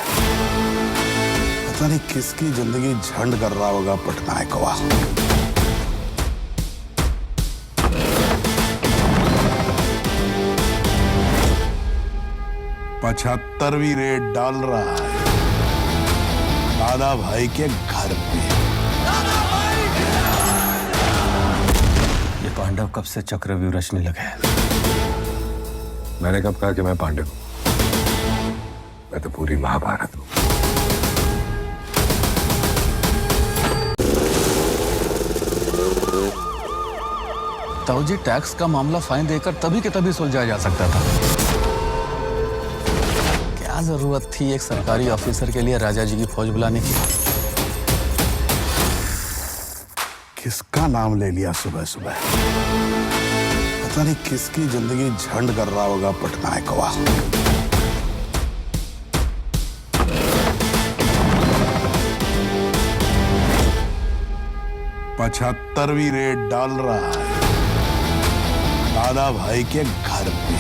B: पता नहीं किसकी जिंदगी झंड कर रहा होगा पटनायक हुआ। 75वीं रेड डाल रहा है दादा भाई के घर पे।
D: ये पांडव कब से चक्रव्यूह रचने लगे हैं?
C: मैंने कब कहा कि मैं पांडव हूं? मैं तो पूरी महाभारत हूं।
A: ताऊ जी, टैक्स का मामला फाइन देकर तभी के तभी सुलझाया जा सकता था। क्या जरूरत थी एक सरकारी ऑफिसर के लिए राजा जी की फौज बुलाने की?
B: किसका नाम ले लिया सुबह सुबह? पता नहीं किसकी जिंदगी झंड कर रहा होगा पटनायक हुआ। 75वीं रेड डाल रहा है दादा भाई के घर पे।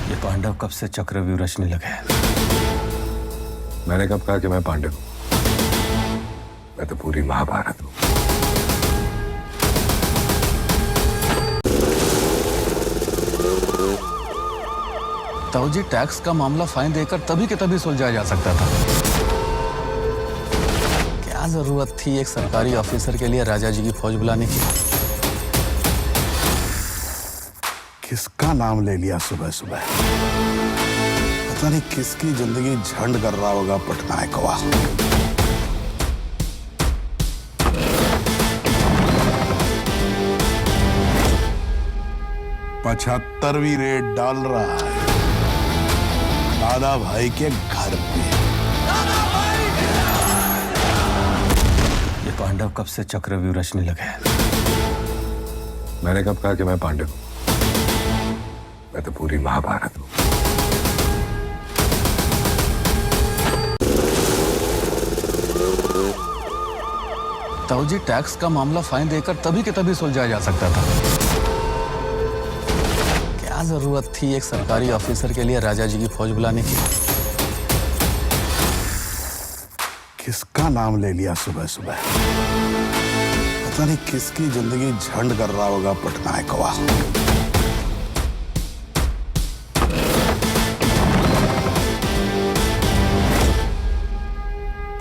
D: ये पांडव कब से चक्रव्यूह रचने लगे हैं?
C: मैंने कब कहा कि मैं पांडव हूं? मैं तो पूरी महाभारत हूं।
A: ताऊ जी, टैक्स का मामला फाइन देकर तभी के तभी सुलझाया जा सकता था। क्या जरूरत थी एक सरकारी ऑफिसर के लिए राजा जी की फौज बुलाने की?
B: किसका नाम ले लिया सुबह सुबह? पता नहीं किसकी जिंदगी झंड कर रहा होगा पटनायक हुआ। 75वीं रेड डाल रहा है दादा भाई के घर पे।
D: ये पांडव कब से चक्रव्यूह रचने लगे हैं?
C: मैंने कब कहा कि मैं पांडव हूं? मैं तो पूरी महाभारत हूं।
A: ताऊ जी, टैक्स का मामला फाइन देकर तभी के तभी सुलझाया जा सकता था। क्या जरूरत थी एक सरकारी ऑफिसर के लिए राजा जी की फौज बुलाने की?
B: किसका नाम ले लिया सुबह सुबह? पता नहीं किसकी जिंदगी झंड कर रहा होगा पटनायक हुआ।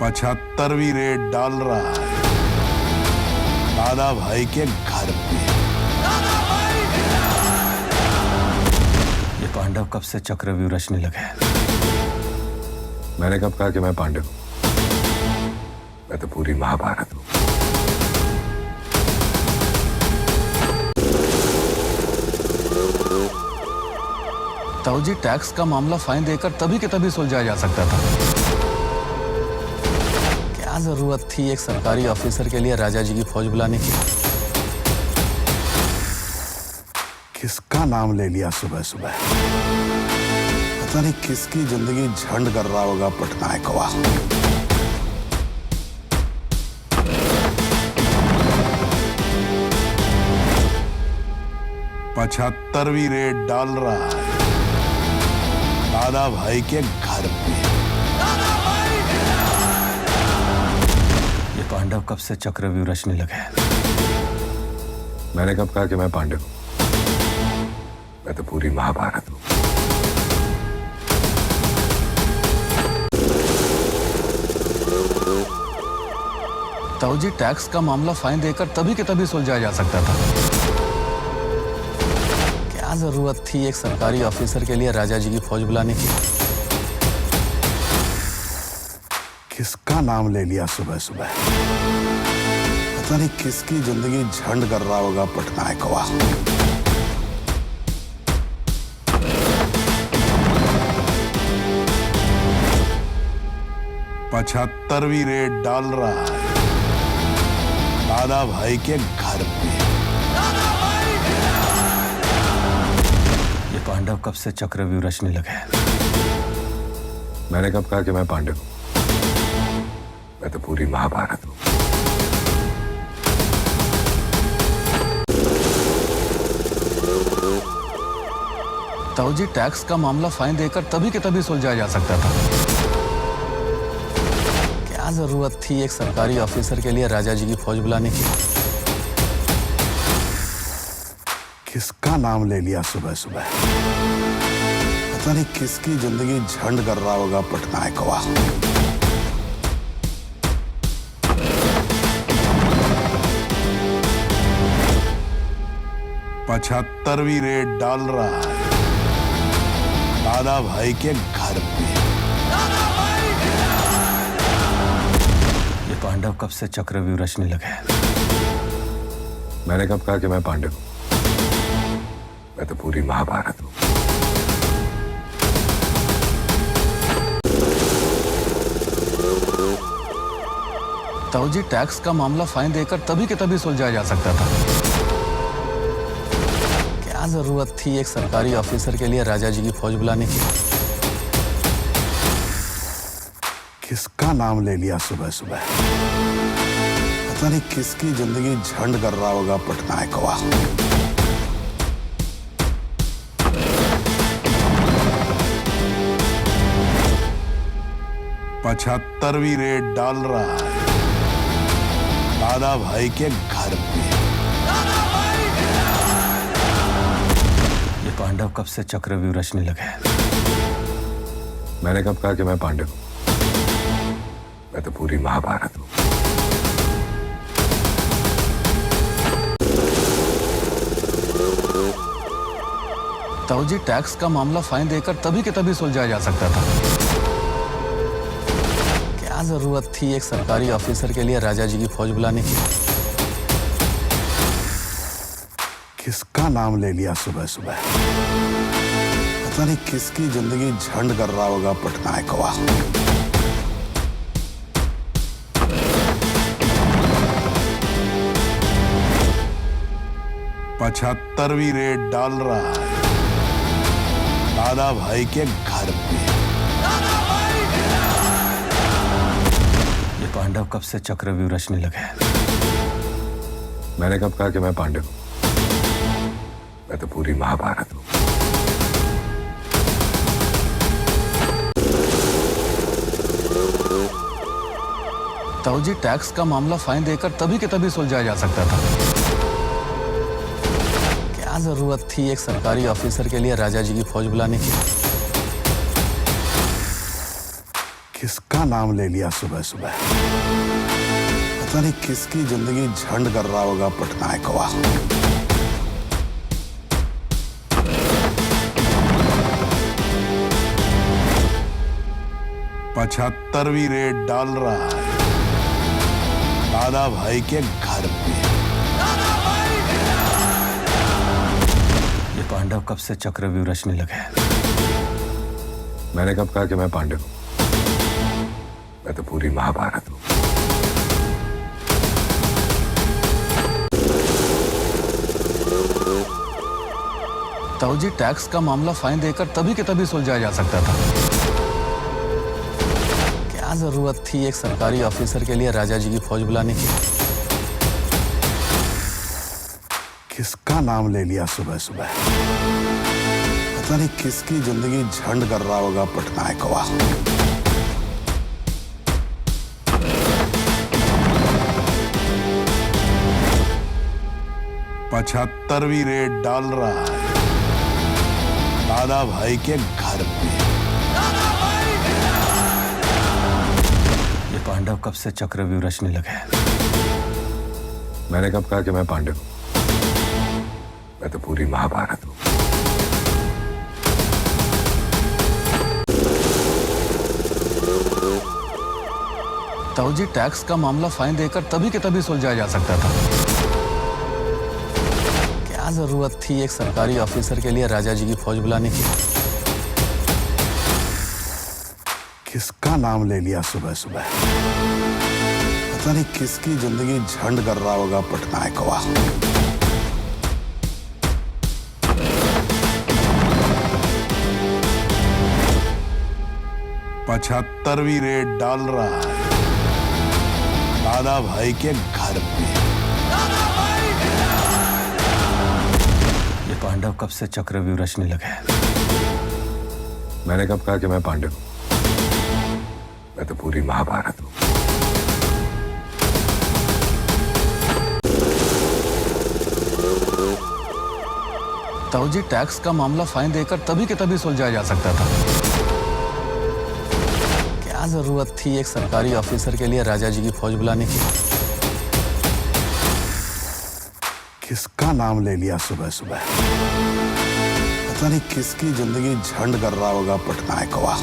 B: 75वीं रेड डाल रहा है दादा भाई के घर पे।
D: ये पांडव पांडव कब से चक्रव्यूह रचने लगे हैं?
C: मैंने कब कहा कि मैं पांडव हूं? मैं तो पूरी महाभारत हूं।
A: ताऊ जी, टैक्स का मामला फाइन देकर तभी के तभी सुलझाया जा सकता था। क्या जरूरत थी एक सरकारी ऑफिसर के लिए राजा जी की फौज बुलाने की?
B: किसका नाम ले लिया सुबह सुबह? पता नहीं किसकी जिंदगी झंड कर रहा होगा पटनायकवा। 75वीं रेड डाल रहा है दादा भाई के घर पे।
D: ये पांडव कब से चक्रव्यूह रचने लगे हैं?
C: मैंने कब कहा कि मैं पांडव हूं? मैं तो पूरी महाभारत हूं।
A: ताऊ जी, टैक्स का मामला फाइन देकर तभी के तभी सुलझाया जा सकता था। क्या जरूरत थी एक सरकारी ऑफिसर के लिए राजा जी की फौज बुलाने की?
B: किसका नाम ले लिया सुबह सुबह? पता नहीं किसकी जिंदगी झंड कर रहा होगा पटनायकवा। 75वीं रेड डाल रहा है दादा भाई के घर पे।
D: ये पांडव कब से चक्रव्यूह रचने लगे हैं?
C: मैंने कब कहा कि मैं पांडव हूं? मैं तो पूरी महाभारत हूं।
A: ताऊ जी, टैक्स का मामला फाइन देकर तभी के तभी सुलझाया जा सकता था। क्या जरूरत थी एक सरकारी ऑफिसर के लिए राजा जी की फौज बुलाने की?
B: किसका नाम ले लिया सुबह सुबह? पता नहीं किसकी जिंदगी झंड कर रहा होगा पटनायकवा। 75वीं रेड डाल रहा है दादा भाई के घर पे।
D: ये पांडव कब से चक्रव्यूह रचने लगे हैं?
C: मैंने कब कहा कि मैं पांडव हूं? मैं तो पूरी महाभारत हूं।
A: ताऊ जी, टैक्स का मामला फाइन देकर तभी के तभी सुलझाया जा सकता था। क्या जरूरत थी एक सरकारी ऑफिसर के लिए राजा जी की फौज बुलाने की?
B: किसका नाम ले लिया सुबह सुबह? पता नहीं किसकी जिंदगी झंड कर रहा होगा पटनायकवा। 75वीं रेड डाल रहा है दादा भाई के घर पे।
D: ये पांडव कब से चक्रव्यूह रचने लगे हैं?
C: मैंने कब कहा कि मैं पांडव हूं? मैं तो पूरी महाभारत हूं।
A: ताऊ जी, टैक्स का मामला फाइन देकर तभी के तभी सुलझाया जा सकता था। क्या जरूरत थी एक सरकारी ऑफिसर के लिए राजा जी की फौज बुलाने की?
B: किसका नाम ले लिया सुबह सुबह? पता नहीं किसकी जिंदगी झंड कर रहा होगा पटनायकवा। 75वीं रेड डाल रहा है दादा भाई के घर पे।
D: ये पांडव कब से चक्रव्यूह रचने लगे हैं?
C: मैंने कब कहा कि मैं पांडव हूं? मैं तो पूरी महाभारत हूं।
A: ताऊ जी, टैक्स का मामला फाइन देकर तभी के तभी सुलझाया जा सकता था। क्या जरूरत थी एक सरकारी ऑफिसर के लिए राजा जी की फौज बुलाने की?
B: किसका नाम ले लिया सुबह सुबह? पता नहीं किसकी जिंदगी झंड कर रहा होगा पटनायकवा। 75वीं रेड डाल रहा है दादा भाई के घर पे।
D: ये पांडव कब से चक्रव्यूह रचने लगे हैं?
C: मैंने कब कहा कि मैं पांडव हूं? मैं तो पूरी महाभारत हूं।
A: ताऊ जी, टैक्स का मामला फाइन देकर तभी के तभी सुलझाया जा सकता था। क्या जरूरत थी एक सरकारी ऑफिसर के लिए राजा जी की फौज बुलाने की?
B: किसका नाम ले लिया सुबह सुबह? पता नहीं किसकी जिंदगी झंड कर रहा होगा पटनायक हुआ। 75वीं रेड डाल रहा है दादा भाई के घर पे।
D: ये पांडव कब से चक्रव्यूह रचने लगे हैं?
C: मैंने कब कहा कि मैं पांडव हूं? मैं तो पूरी महाभारत हूं।
A: ताऊ जी, टैक्स का मामला फाइन देकर तभी के तभी सुलझाया जा सकता था। क्या जरूरत थी एक सरकारी ऑफिसर के लिए राजा जी की फौज बुलाने की?
B: किसका नाम ले लिया सुबह सुबह? पता नहीं किसकी जिंदगी झंड कर रहा होगा पटनायक हुआ। 75वीं रेड डाल रहा है दादा भाई के घर पे।
D: ये पांडव कब से चक्रव्यूह रचने लगे हैं?
C: मैंने कब कहा कि मैं पांडव हूं? मैं तो पूरी महाभारत हूं।
A: ताऊ जी, टैक्स का मामला फाइन देकर तभी के तभी सुलझाया जा सकता था। क्या जरूरत थी एक सरकारी ऑफिसर के लिए राजा जी की फौज बुलाने की?
B: किसका नाम ले लिया सुबह सुबह? पता नहीं किसकी जिंदगी झंड कर रहा होगा पटनायक हुआ।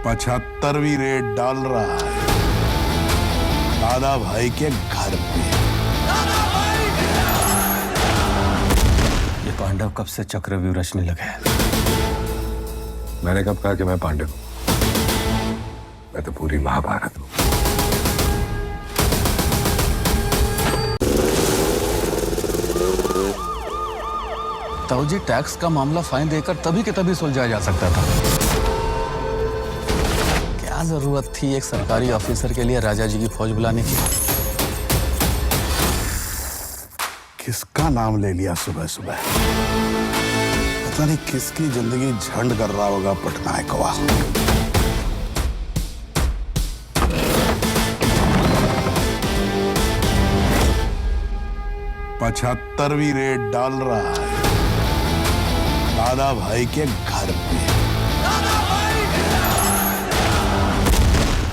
B: 75वीं रेड डाल रहा है दादा भाई के घर पे।
D: ये पांडव कब से चक्रव्यूह रचने लगे हैं?
C: मैंने कब कहा कि मैं पांडव हूं? मैं तो पूरी महाभारत हूं।
A: ताऊ जी, टैक्स का मामला फाइन देकर तभी के तभी सुलझाया जा सकता था। क्या जरूरत थी एक सरकारी ऑफिसर के लिए राजा जी की फौज बुलाने की?
B: किसका नाम ले लिया सुबह सुबह? पता नहीं किसकी जिंदगी झंड कर रहा होगा पटनायक हुआ। 75वीं रेड डाल रहा है दादा भाई के घर पे।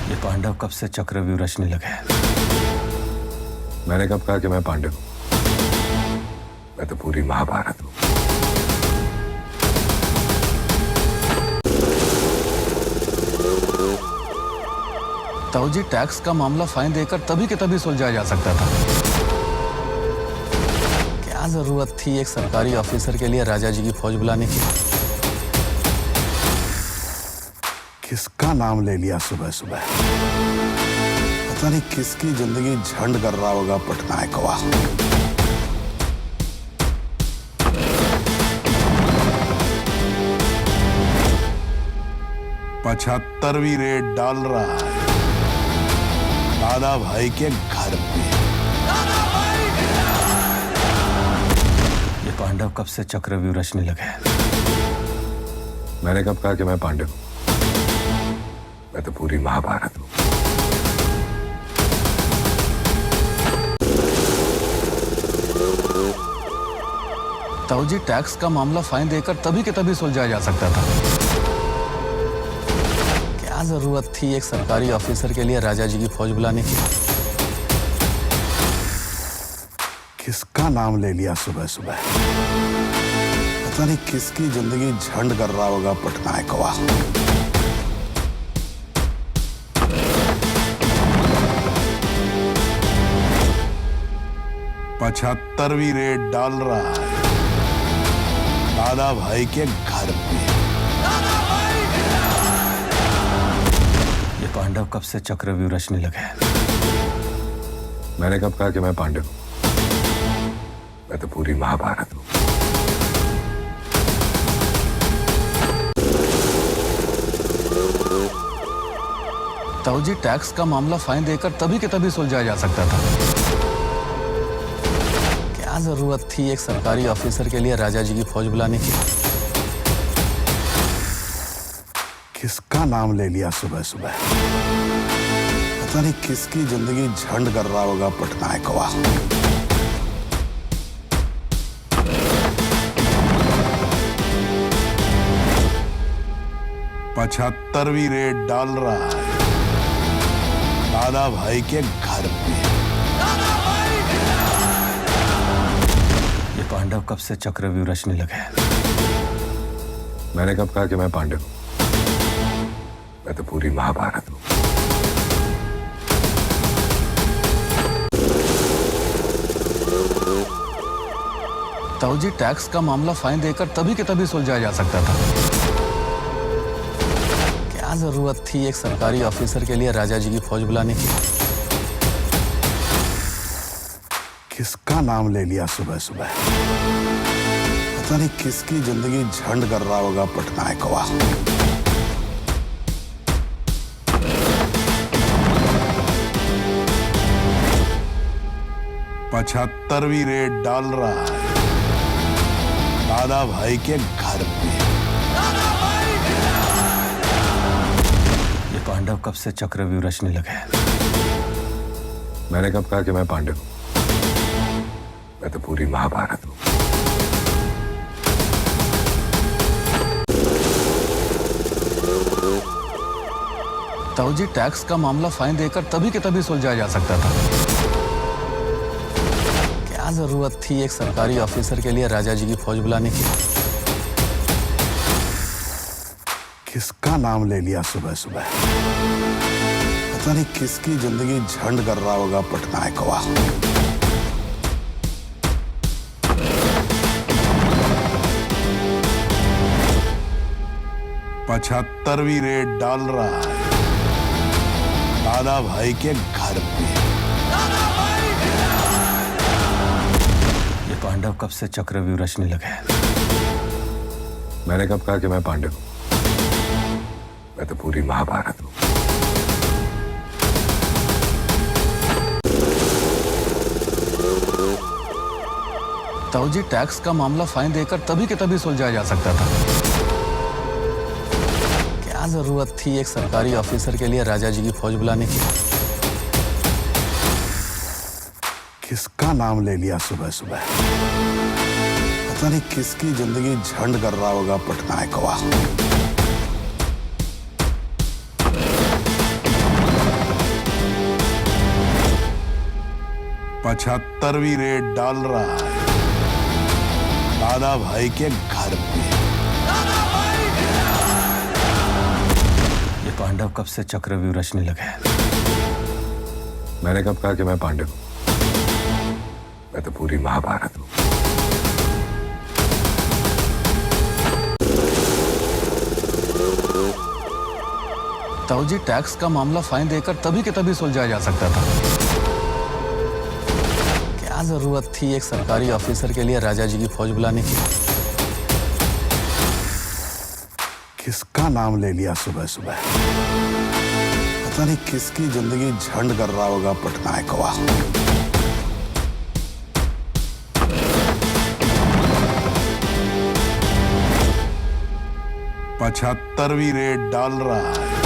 D: ये पांडव कब से चक्रव्यूह रचने लगे हैं?
C: मैंने कब कहा कि मैं पांडव हूं? मैं तो पूरी महाभारत हूं।
A: ताऊ जी, टैक्स का मामला फाइन देकर तभी के तभी सुलझाया जा सकता था। क्या जरूरत थी एक सरकारी ऑफिसर के लिए राजा जी की फौज बुलाने की?
B: किसका नाम ले लिया सुबह सुबह? पता नहीं किसकी जिंदगी झंड कर रहा होगा पटनायक हुआ। 75वीं रेड डाल रहा है दादा भाई के घर पे।
D: ये पांडव कब से चक्रव्यूह रचने लगे हैं?
C: मैंने कब कहा कि मैं पांडव हूं? मैं तो पूरी महाभारत हूं।
A: ताऊ जी, टैक्स का मामला फाइन देकर तभी के तभी सुलझाया जा सकता था। क्या जरूरत थी एक सरकारी ऑफिसर के लिए राजा जी की फौज बुलाने की?
B: किसका नाम ले लिया सुबह सुबह? पता नहीं किसकी जिंदगी झंड कर रहा होगा पटनायक हुआ। 75वीं रेड डाल रहा है दादा भाई के घर पे।
D: ये पांडव कब से चक्रव्यूह रचने लगे हैं?
C: मैंने कब कहा कि मैं पांडव हूं? मैं तो पूरी महाभारत हूं।
A: ताऊ जी, टैक्स का मामला फाइन देकर तभी के तभी सुलझाया जा सकता था। क्या जरूरत थी एक सरकारी ऑफिसर के लिए राजा जी की फौज बुलाने की?
B: किसका नाम ले लिया सुबह सुबह? पता नहीं किसकी जिंदगी झंड कर रहा होगा पटनायक हुआ। 75वीं रेड डाल रहा है दादा भाई के घर पे।
D: ये पांडव कब से चक्रव्यूह रचने लगे हैं?
C: मैंने कब कहा कि मैं पांडव हूं? मैं तो पूरी महाभारत हूं।
A: ताऊ जी, टैक्स का मामला फाइन देकर तभी के तभी सुलझाया जा सकता था। क्या जरूरत थी एक सरकारी ऑफिसर के लिए राजा जी की फौज बुलाने की?
B: किसका नाम ले लिया सुबह सुबह? पता नहीं किसकी जिंदगी झंड कर रहा होगा पटनायक हुआ। 75वीं रेड डाल रहा है दादा भाई के घर पे।
D: ये पांडव कब से चक्रव्यूह रचने लगे हैं?
C: मैंने कब कहा कि मैं पांडव हूं? मैं तो पूरी महाभारत हूं।
A: ताऊ जी, टैक्स का मामला फाइन देकर तभी के तभी सुलझाया जा सकता था। क्या जरूरत थी एक सरकारी ऑफिसर के लिए राजा जी की फौज बुलाने की?
B: किसका नाम ले लिया सुबह सुबह? पता नहीं किसकी जिंदगी झंड कर रहा होगा पटनायक हुआ। 75वीं रेड डाल रहा है दादा भाई के घर पे।
D: ये पांडव कब से चक्रव्यूह रचने लगे हैं?
C: मैंने कब कहा कि मैं पांडव हूं? मैं तो पूरी महाभारत हूं।
A: ताऊ जी, टैक्स का मामला फाइन देकर तभी के तभी सुलझाया जा सकता था। क्या जरूरत थी एक सरकारी ऑफिसर के लिए राजा जी की फौज बुलाने की?
B: किसका नाम ले लिया सुबह सुबह? पता नहीं किसकी जिंदगी झंड कर रहा होगा पटनायक हुआ। 75वीं रेड डाल रहा है दादा भाई के घर पे।
D: ये पांडव कब से चक्रव्यूह रचने लगे हैं?
C: मैंने कब कहा कि मैं पांडव हूं? मैं तो पूरी महाभारत हूं।
A: ताऊ जी, टैक्स का मामला फाइन देकर तभी के तभी सुलझाया जा सकता था। क्या जरूरत थी एक सरकारी ऑफिसर के लिए राजा जी की फौज बुलाने की?
B: किसका नाम ले लिया सुबह सुबह? पता नहीं किसकी जिंदगी झंड कर रहा होगा पटनायक हुआ। 75वीं रेड डाल रहा है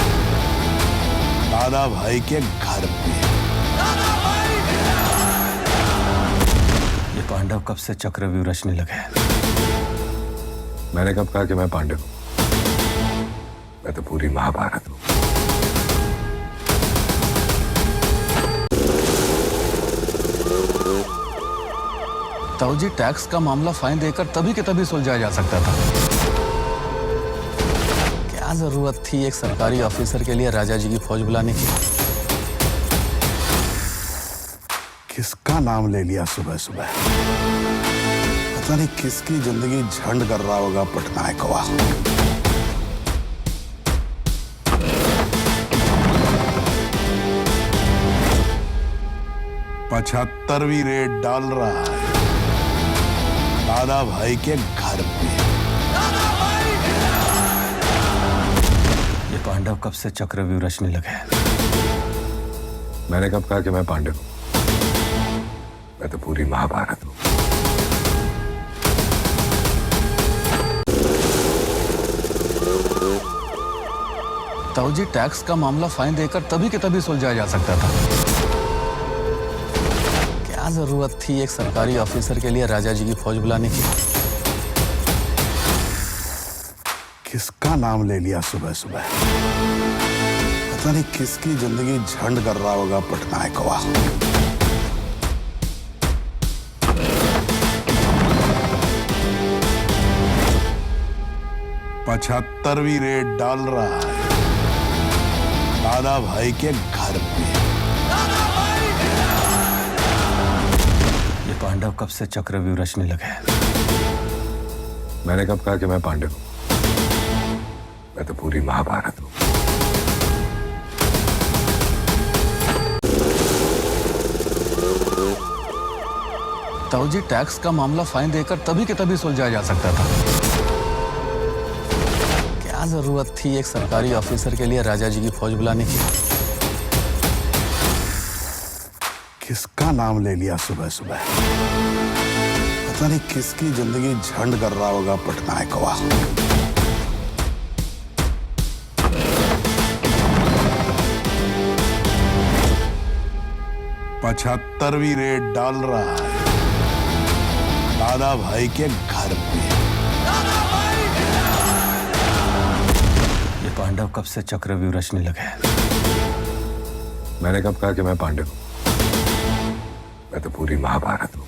B: दादा भाई के घर पे।
D: ये पांडव कब से चक्रव्यूह रचने लगे हैं?
C: मैंने कब कहा कि मैं पांडव हूं? मैं तो पूरी महाभारत हूं।
A: ताऊ जी, टैक्स का मामला फाइन देकर तभी के तभी सुलझाया जा सकता था। क्या जरूरत थी एक सरकारी ऑफिसर के लिए राजा जी की फौज बुलाने की?
B: किसका नाम ले लिया सुबह सुबह? पता नहीं किसकी जिंदगी झंड कर रहा होगा पटनायक हुआ। 75वीं रेड डाल रहा है दादा भाई के घर पे।
D: ये पांडव कब से चक्रव्यूह रचने लगे हैं?
C: मैंने कब कहा कि मैं पांडव हूं? मैं तो पूरी महाभारत हूं।
A: ताऊ जी, टैक्स का मामला फाइन देकर तभी के तभी सुलझाया जा सकता था। क्या जरूरत थी एक सरकारी ऑफिसर के लिए राजा जी की फौज बुलाने की?
B: किसका नाम ले लिया सुबह सुबह? पता नहीं किसकी जिंदगी झंड कर रहा होगा पटनायक हुआ। 75वीं रेड डाल रहा है दादा भाई के घर पे।
D: ये पांडव कब से चक्रव्यूह रचने लगे हैं?
C: मैंने कब कहा कि मैं पांडव हूं? मैं तो पूरी महाभारत हूं।
A: ताऊ जी, टैक्स का मामला फाइन देकर तभी के तभी सुलझाया जा सकता था। क्या जरूरत थी एक सरकारी ऑफिसर के लिए राजा जी की फौज बुलाने की?
B: किसका नाम ले लिया सुबह सुबह? पता नहीं किसकी जिंदगी झंड कर रहा होगा पटनायक हुआ। 75वीं रेड डाल रहा है दादा भाई के घर पे।
D: ये पांडव कब से चक्रव्यूह रचने लगे हैं?
C: मैंने कब कहा कि मैं पांडव हूं? मैं तो पूरी महाभारत हूं।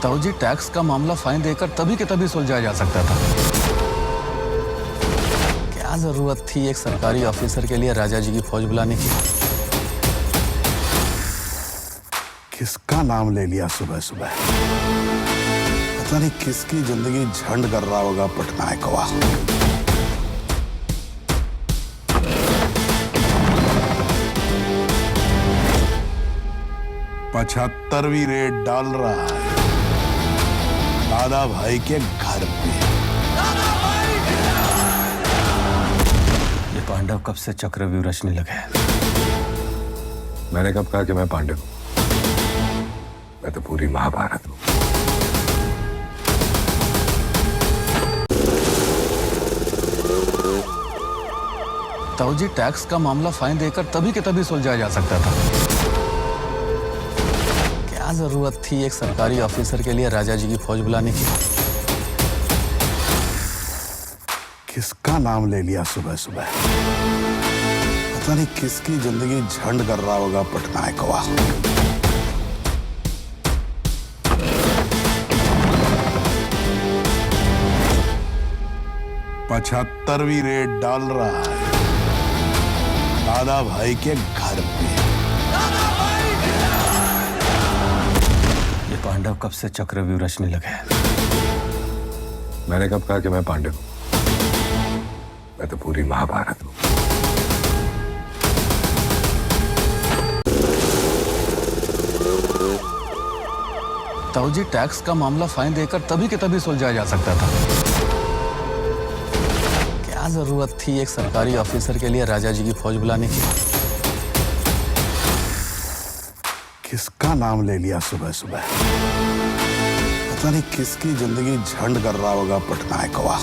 A: ताऊ जी, टैक्स का मामला फाइन देकर तभी के तभी सुलझाया जा सकता था। क्या जरूरत थी एक सरकारी ऑफिसर के लिए राजा जी की फौज बुलाने की?
B: किसका नाम ले लिया सुबह सुबह? पता नहीं किसकी जिंदगी झंड कर रहा होगा पटनायक हुआ। 75वीं रेड डाल रहा है दादा भाई के घर पे।
D: ये पांडव कब से चक्रव्यूह रचने लगे हैं?
C: मैंने कब कहा कि मैं पांडव हूं? मैं तो पूरी महाभारत हूं।
A: ताऊ जी, टैक्स का मामला फाइन देकर तभी के तभी सुलझाया जा सकता था। क्या जरूरत थी एक सरकारी ऑफिसर के लिए राजा जी की फौज बुलाने की?
B: किसका नाम ले लिया सुबह सुबह? पता नहीं किसकी जिंदगी झंड कर रहा होगा पटनायक हुआ। 75वीं रेड डाल रहा है दादा भाई के घर पे।
D: ये पांडव कब से चक्रव्यूह रचने लगे हैं?
C: मैंने कब कहा कि मैं पांडव हूं? मैं तो पूरी महाभारत हूं।
A: ताऊ जी, टैक्स का मामला फाइन देकर तभी के तभी सुलझाया जा सकता था। क्या जरूरत थी एक सरकारी ऑफिसर के लिए राजा जी की फौज बुलाने की?
B: किसका नाम ले लिया सुबह सुबह? पता नहीं किसकी जिंदगी झंड कर रहा होगा पटनायक हुआ।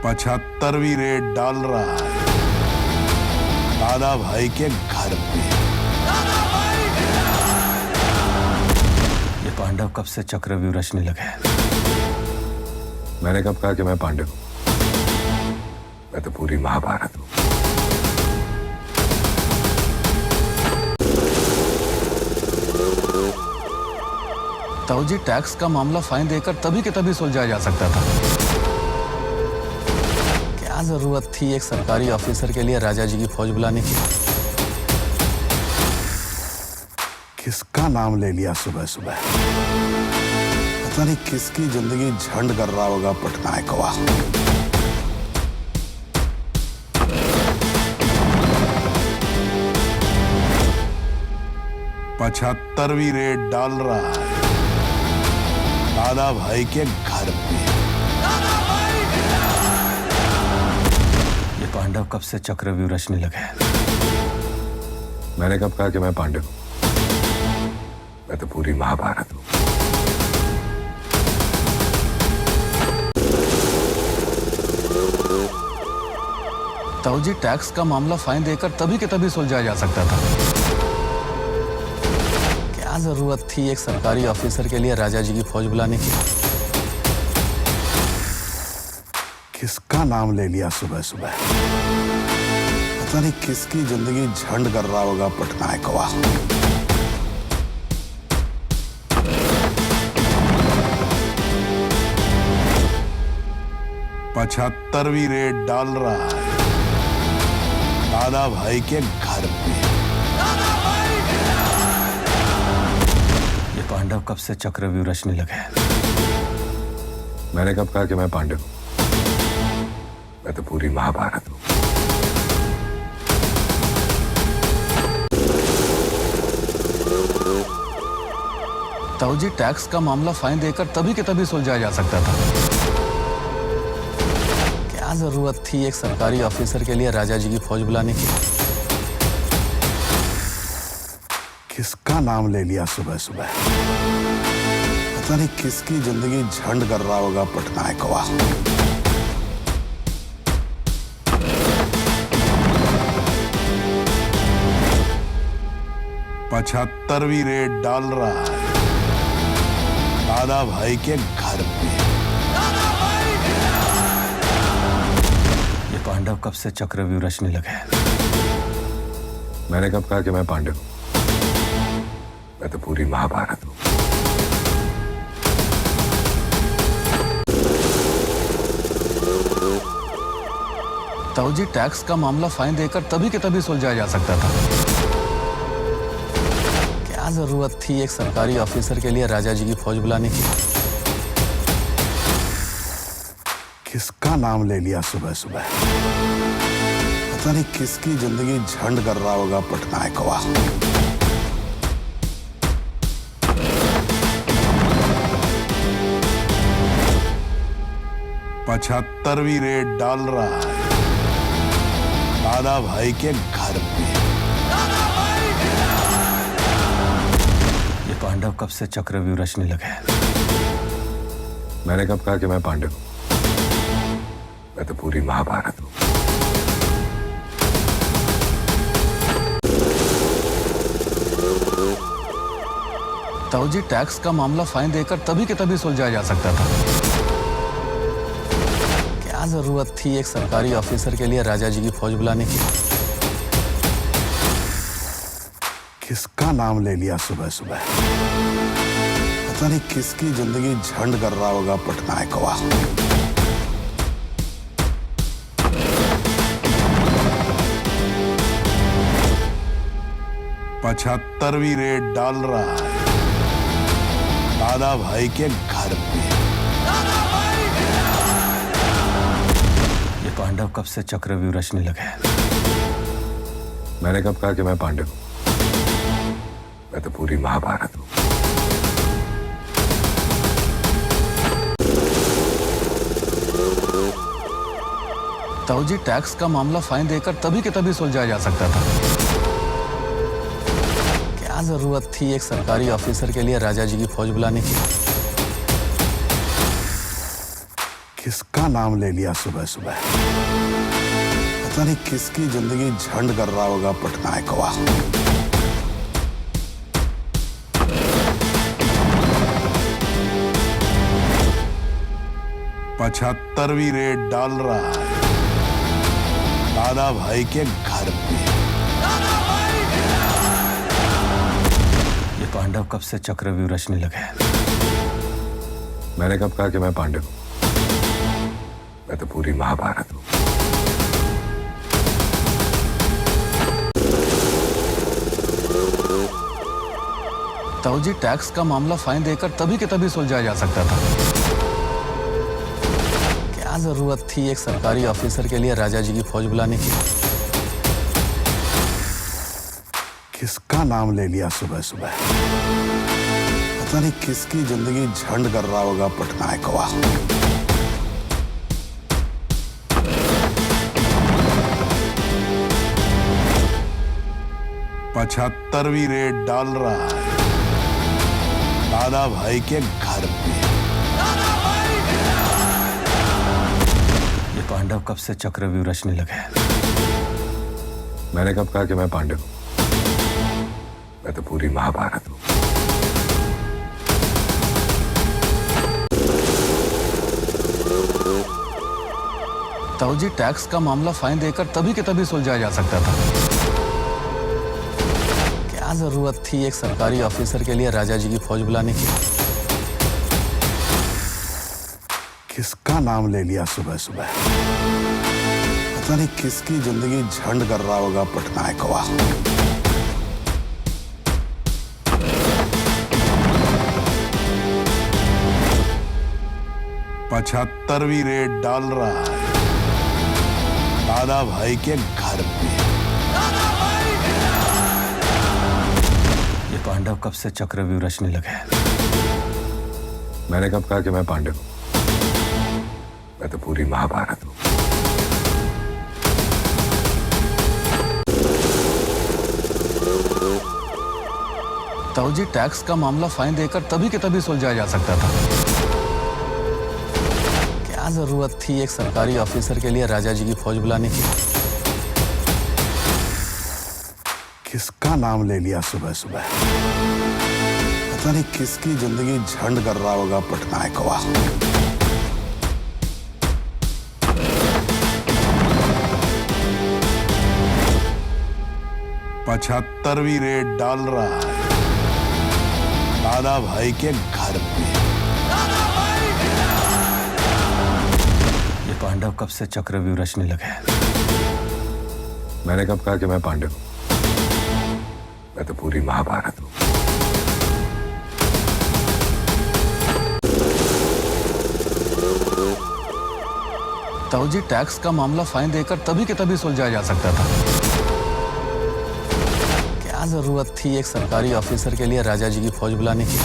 B: 75वीं रेड डाल रहा है दादा भाई के घर पे।
D: ये पांडव कब से चक्रव्यूह रचने लगे हैं?
C: मैंने कब कहा कि मैं पांडव हूं? मैं तो पूरी महाभारत हूं।
A: ताऊ जी, टैक्स का मामला फाइन देकर तभी के तभी सुलझाया जा सकता था। क्या जरूरत थी एक सरकारी ऑफिसर के लिए राजा जी की फौज बुलाने की?
B: किसका नाम ले लिया सुबह सुबह? पता नहीं किसकी जिंदगी झंड कर रहा होगा पटनायकवा। 75वीं रेड डाल रहा है दादा भाई के घर पे।
D: ये पांडव कब से चक्रव्यूह रचने लगे हैं?
C: मैंने कब कहा कि मैं पांडव हूं? मैं तो पूरी महाभारत हूं।
A: ताऊ जी, टैक्स का मामला फाइन देकर तभी के तभी सुलझाया जा सकता था। क्या जरूरत थी एक सरकारी ऑफिसर के लिए राजा जी की फौज बुलाने की?
B: किसका नाम ले लिया सुबह सुबह? पता नहीं किसकी जिंदगी झंड कर रहा होगा पटनायकवा। 75वीं रेड डाल रहा है दादा भाई के घर पे।
D: ये पांडव कब से चक्रव्यूह रचने लगे हैं?
C: मैंने कब कहा कि मैं पांडव हूं? मैं तो पूरी महाभारत हूं।
A: ताऊ जी, टैक्स का मामला फाइन देकर तभी के तभी सुलझाया जा सकता था। क्या जरूरत थी एक सरकारी ऑफिसर के लिए राजा जी की फौज बुलाने की?
B: किसका नाम ले लिया सुबह सुबह? पता नहीं किसकी जिंदगी झंड कर रहा होगा पटनायकवा। 75वीं रेड डाल रहा है दादा भाई के घर पे।
D: ये पांडव कब से चक्रव्यूह रचने लगे हैं?
C: मैंने कब कहा कि मैं पांडव हूं? मैं तो पूरी महाभारत हूं।
A: ताऊ जी, टैक्स का मामला फाइन देकर तभी के तभी सुलझाया जा सकता था। क्या जरूरत थी एक सरकारी ऑफिसर के लिए राजा जी की फौज बुलाने की?
B: किसका नाम ले लिया सुबह सुबह? पता नहीं किसकी जिंदगी झंड कर रहा होगा पटनायकवा। 75वीं रेड डाल रहा है दादा भाई के घर पे।
D: ये पांडव कब से चक्रव्यूह रचने लगे हैं?
C: मैंने कब कहा कि मैं पांडव हूं? मैं तो पूरी महाभारत हूं।
A: ताऊ जी, टैक्स का मामला फाइन देकर तभी के तभी सुलझाया जा सकता था। क्या जरूरत थी एक सरकारी ऑफिसर के लिए राजा जी की फौज बुलाने की?
B: किसका नाम ले लिया सुबह सुबह? पता नहीं किसकी जिंदगी झंड कर रहा होगा पटनायकवा। 75वीं रेड डाल रहा है दादा भाई के घर पे।
D: ये पांडव कब से चक्रव्यूह रचने लगे हैं?
C: मैंने कब कहा कि मैं पांडव हूं? मैं तो पूरी महाभारत हूं।
A: ताऊ जी, टैक्स का मामला फाइन देकर तभी के तभी सुलझाया जा सकता था। क्या जरूरत थी एक सरकारी ऑफिसर के लिए राजा जी की फौज बुलाने की?
B: किसका नाम ले लिया सुबह सुबह? पता नहीं किसकी जिंदगी झंड कर रहा होगा पटनायकवा। 75वीं रेड डाल रहा है दादा भाई के घर पे।
D: ये पांडव कब से चक्रव्यूह रचने लगे हैं?
C: मैंने कब कहा कि मैं पांडव हूं? मैं तो पूरी महाभारत हूं।
A: ताऊ जी, टैक्स का मामला फाइन देकर तभी के तभी सुलझाया जा सकता था। क्या जरूरत थी एक सरकारी ऑफिसर के लिए राजा जी की फौज बुलाने की?
B: किसका नाम ले लिया सुबह सुबह? पता नहीं किसकी जिंदगी झंड कर रहा होगा पटनायक हुआ। 75वीं रेड डाल रहा है दादा भाई के घर पे।
D: ये पांडव कब से चक्रव्यूह रचने लगे हैं?
C: मैंने कब कहा कि मैं पांडव हूं? मैं तो पूरी महाभारत हूं।
A: ताऊ जी, टैक्स का मामला फाइन देकर तभी के तभी सुलझाया जा सकता था। क्या जरूरत थी एक सरकारी ऑफिसर के लिए राजा जी की फौज बुलाने की?
B: किसका नाम ले लिया सुबह सुबह? पता नहीं किसकी जिंदगी झंड कर रहा होगा पटनायक हुआ। 75वीं रेड डाल रहा है दादा भाई के घर पे।
D: ये पांडव कब से चक्रव्यूह रचने लगे हैं?
C: मैंने कब कहा कि मैं पांडव हूं? मैं तो पूरी महाभारत हूं।
A: ताऊ जी, टैक्स का मामला फाइन देकर तभी के तभी सुलझाया जा सकता था। क्या जरूरत थी एक सरकारी ऑफिसर के लिए राजा जी की फौज बुलाने की?
B: किसका नाम ले लिया सुबह सुबह? पता नहीं किसकी जिंदगी झंड कर रहा होगा पटनायक हुआ। 75वीं रेड डाल रहा है दादा भाई के घर पे।
D: ये पांडव कब से चक्रव्यूह रचने लगे हैं?
C: मैंने कब कहा कि मैं पांडव हूं? मैं तो पूरी महाभारत हूं।
A: ताऊ जी, टैक्स का मामला फाइन देकर तभी के तभी सुलझाया जा सकता था। क्या जरूरत थी एक सरकारी ऑफिसर के लिए राजा जी की फौज बुलाने की?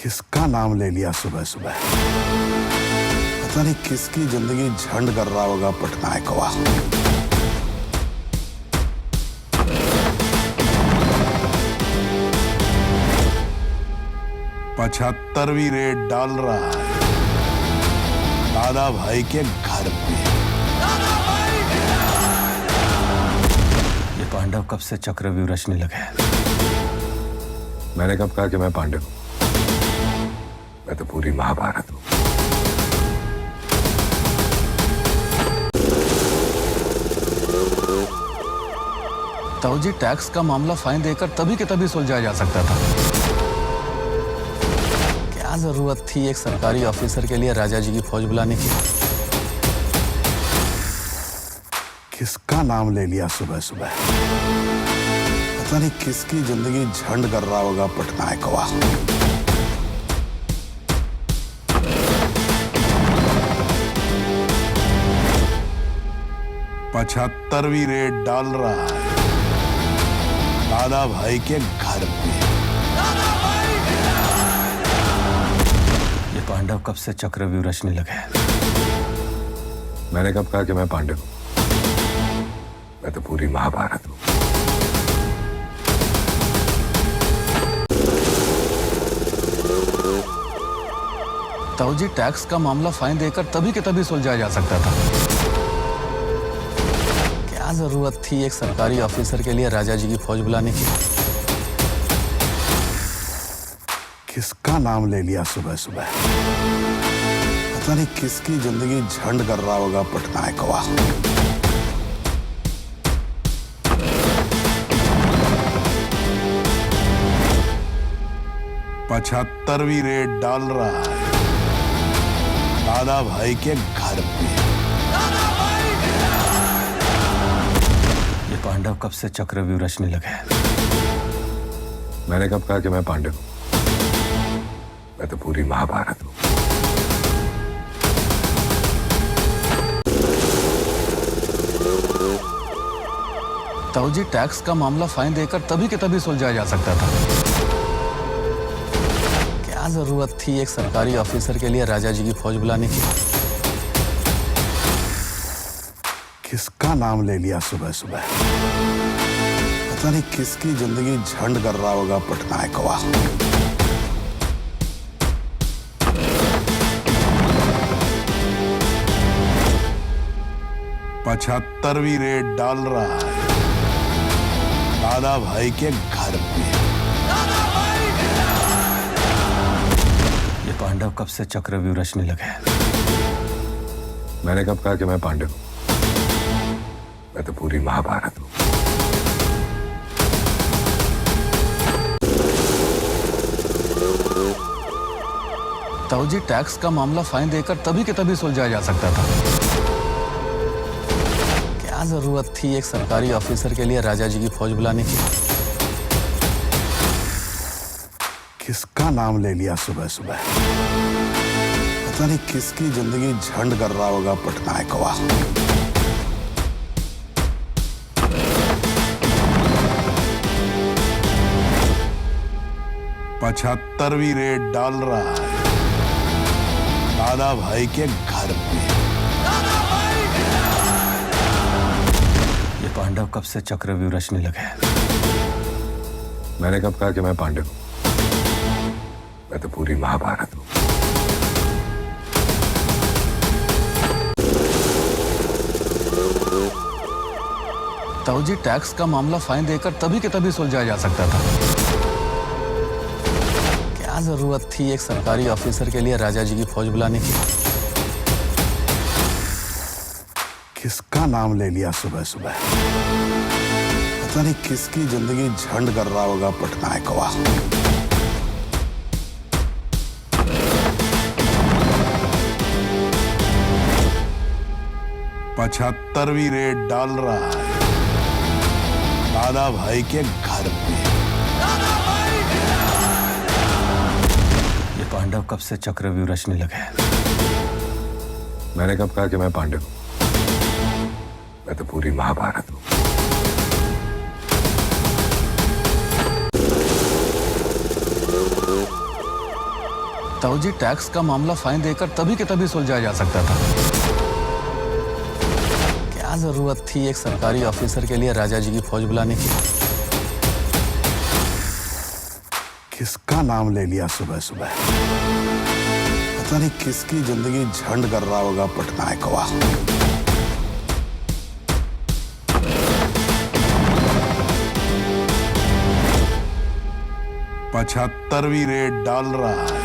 B: किसका नाम ले लिया सुबह सुबह? पता नहीं किसकी जिंदगी झंड कर रहा होगा पटनायक हुआ। 75वीं रेड डाल रहा है दादा भाई के घर पे।
D: ये पांडव कब से चक्रव्यूह रचने लगे हैं?
C: मैंने कब कहा कि मैं पांडव हूं? मैं तो पूरी महाभारत हूं।
A: ताऊ जी, टैक्स का मामला फाइन देकर तभी के तभी सुलझाया जा सकता था। क्या जरूरत थी एक सरकारी ऑफिसर के लिए राजा जी की फौज बुलाने की?
B: किसका नाम ले लिया सुबह सुबह? पता नहीं किसकी जिंदगी झंड कर रहा होगा पटनायक हुआ। 75वीं रेड डाल रहा है दादा भाई के घर पे।
D: ये पांडव कब से चक्रव्यूह रचने लगे हैं?
C: मैंने कब कहा कि मैं पांडव हूं? मैं तो पूरी महाभारत हूं।
A: ताऊ जी, टैक्स का मामला फाइन देकर तभी के तभी सुलझाया जा सकता था। क्या जरूरत थी एक सरकारी ऑफिसर के लिए राजा जी की फौज बुलाने की?
B: किसका नाम ले लिया सुबह सुबह? पता नहीं किसकी जिंदगी झंड कर रहा होगा पटनायकवा। 75वीं रेड डाल रहा है दादा भाई के घर पे।
D: ये पांडव कब से चक्रव्यूह रचने लगे हैं?
C: मैंने कब कहा कि मैं पांडव हूं? मैं तो पूरी महाभारत हूं।
A: ताऊजी, टैक्स का मामला फाइन देकर तभी के तभी सुलझाया जा सकता था। क्या जरूरत थी एक सरकारी ऑफिसर के लिए राजा जी की फौज बुलाने की?
B: किसका नाम ले लिया सुबह सुबह? पता नहीं किसकी जिंदगी झंड कर रहा होगा पटनायकवा। 75वीं रेड डाल रहा है दादा भाई के घर पे।
D: ये पांडव कब से चक्रव्यूह रचने लगे हैं?
C: मैंने कब कहा कि मैं पांडव हूं? मैं तो पूरी महाभारत हूं।
A: ताऊजी, टैक्स का मामला फाइन देकर तभी के तभी सुलझाया जा सकता था। क्या जरूरत थी एक सरकारी ऑफिसर के लिए राजा जी की फौज बुलाने की?
B: किसका नाम ले लिया सुबह सुबह? पता नहीं किसकी जिंदगी झंड कर रहा होगा पटनायकवा। 75वीं रेड डाल रहा है दादा भाई के घर पे।
D: ये पांडव कब से चक्रव्यूह रचने लगे हैं?
C: मैंने कब कहा कि मैं पांडव हूं? मैं तो पूरी महाभारत हूं।
A: ताऊजी, टैक्स का मामला फाइन देकर तभी के तभी सुलझाया जा सकता था। क्या जरूरत थी एक सरकारी ऑफिसर के लिए राजा जी की फौज बुलाने की?
B: किसका नाम ले लिया सुबह सुबह? पता नहीं किसकी जिंदगी झंड कर रहा होगा पटनायकवा। 75वीं रेड डाल रहा है दादा भाई के घर पे।
D: ये पांडव कब से चक्रव्यूह रचने लगे हैं?
C: मैंने कब कहा कि मैं पांडव हूं? मैं तो पूरी महाभारत हूं।
A: ताऊजी, टैक्स का मामला फाइन देकर तभी के तभी सुलझाया जा सकता था। क्या जरूरत थी एक सरकारी ऑफिसर के लिए राजा जी की फौज बुलाने की?
B: किसका नाम ले लिया सुबह सुबह? पता नहीं किसकी जिंदगी झंड कर रहा होगा पटनायकवा। 75वीं रेड डाल रहा है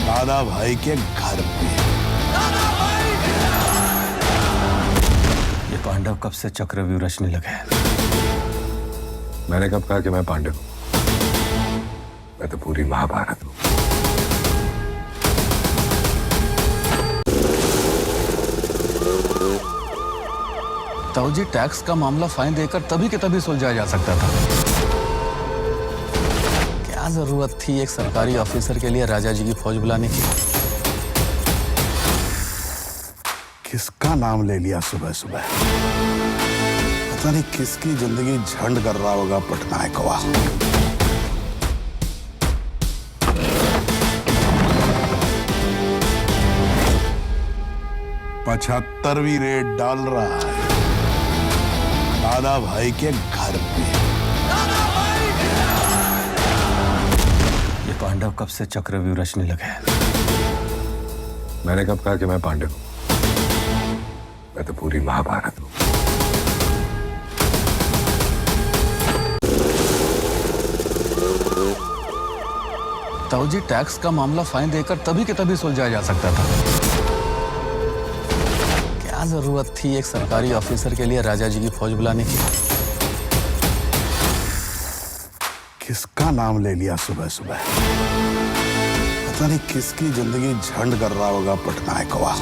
B: दादा भाई के घर पे।
D: ये पांडव कब से चक्रव्यूह रचने लगे हैं?
C: मैंने कब कहा कि मैं पांडव हूं? मैं तो पूरी महाभारत हूं।
A: ताऊजी, टैक्स का मामला फाइन देकर तभी के तभी सुलझाया जा सकता था। क्या जरूरत थी एक सरकारी ऑफिसर के लिए राजा जी की फौज बुलाने की?
B: किसका नाम ले लिया सुबह सुबह? पता नहीं किसकी जिंदगी झंड कर रहा होगा पटनायकवा। 75वीं रेड डाल रहा है दादा भाई के घर पे।
D: ये पांडव कब से चक्रव्यूह रचने लगे हैं?
C: मैंने कब कहा कि मैं पांडव हूं? मैं तो पूरी महाभारत हूं।
A: ताऊ जी, टैक्स का मामला फाइन देकर तभी के तभी सुलझाया जा सकता था। क्या जरूरत थी एक सरकारी ऑफिसर के लिए राजा जी की फौज बुलाने की?
B: किसका नाम ले लिया सुबह सुबह? पता नहीं किसकी जिंदगी झंड कर रहा होगा पटनायकवा।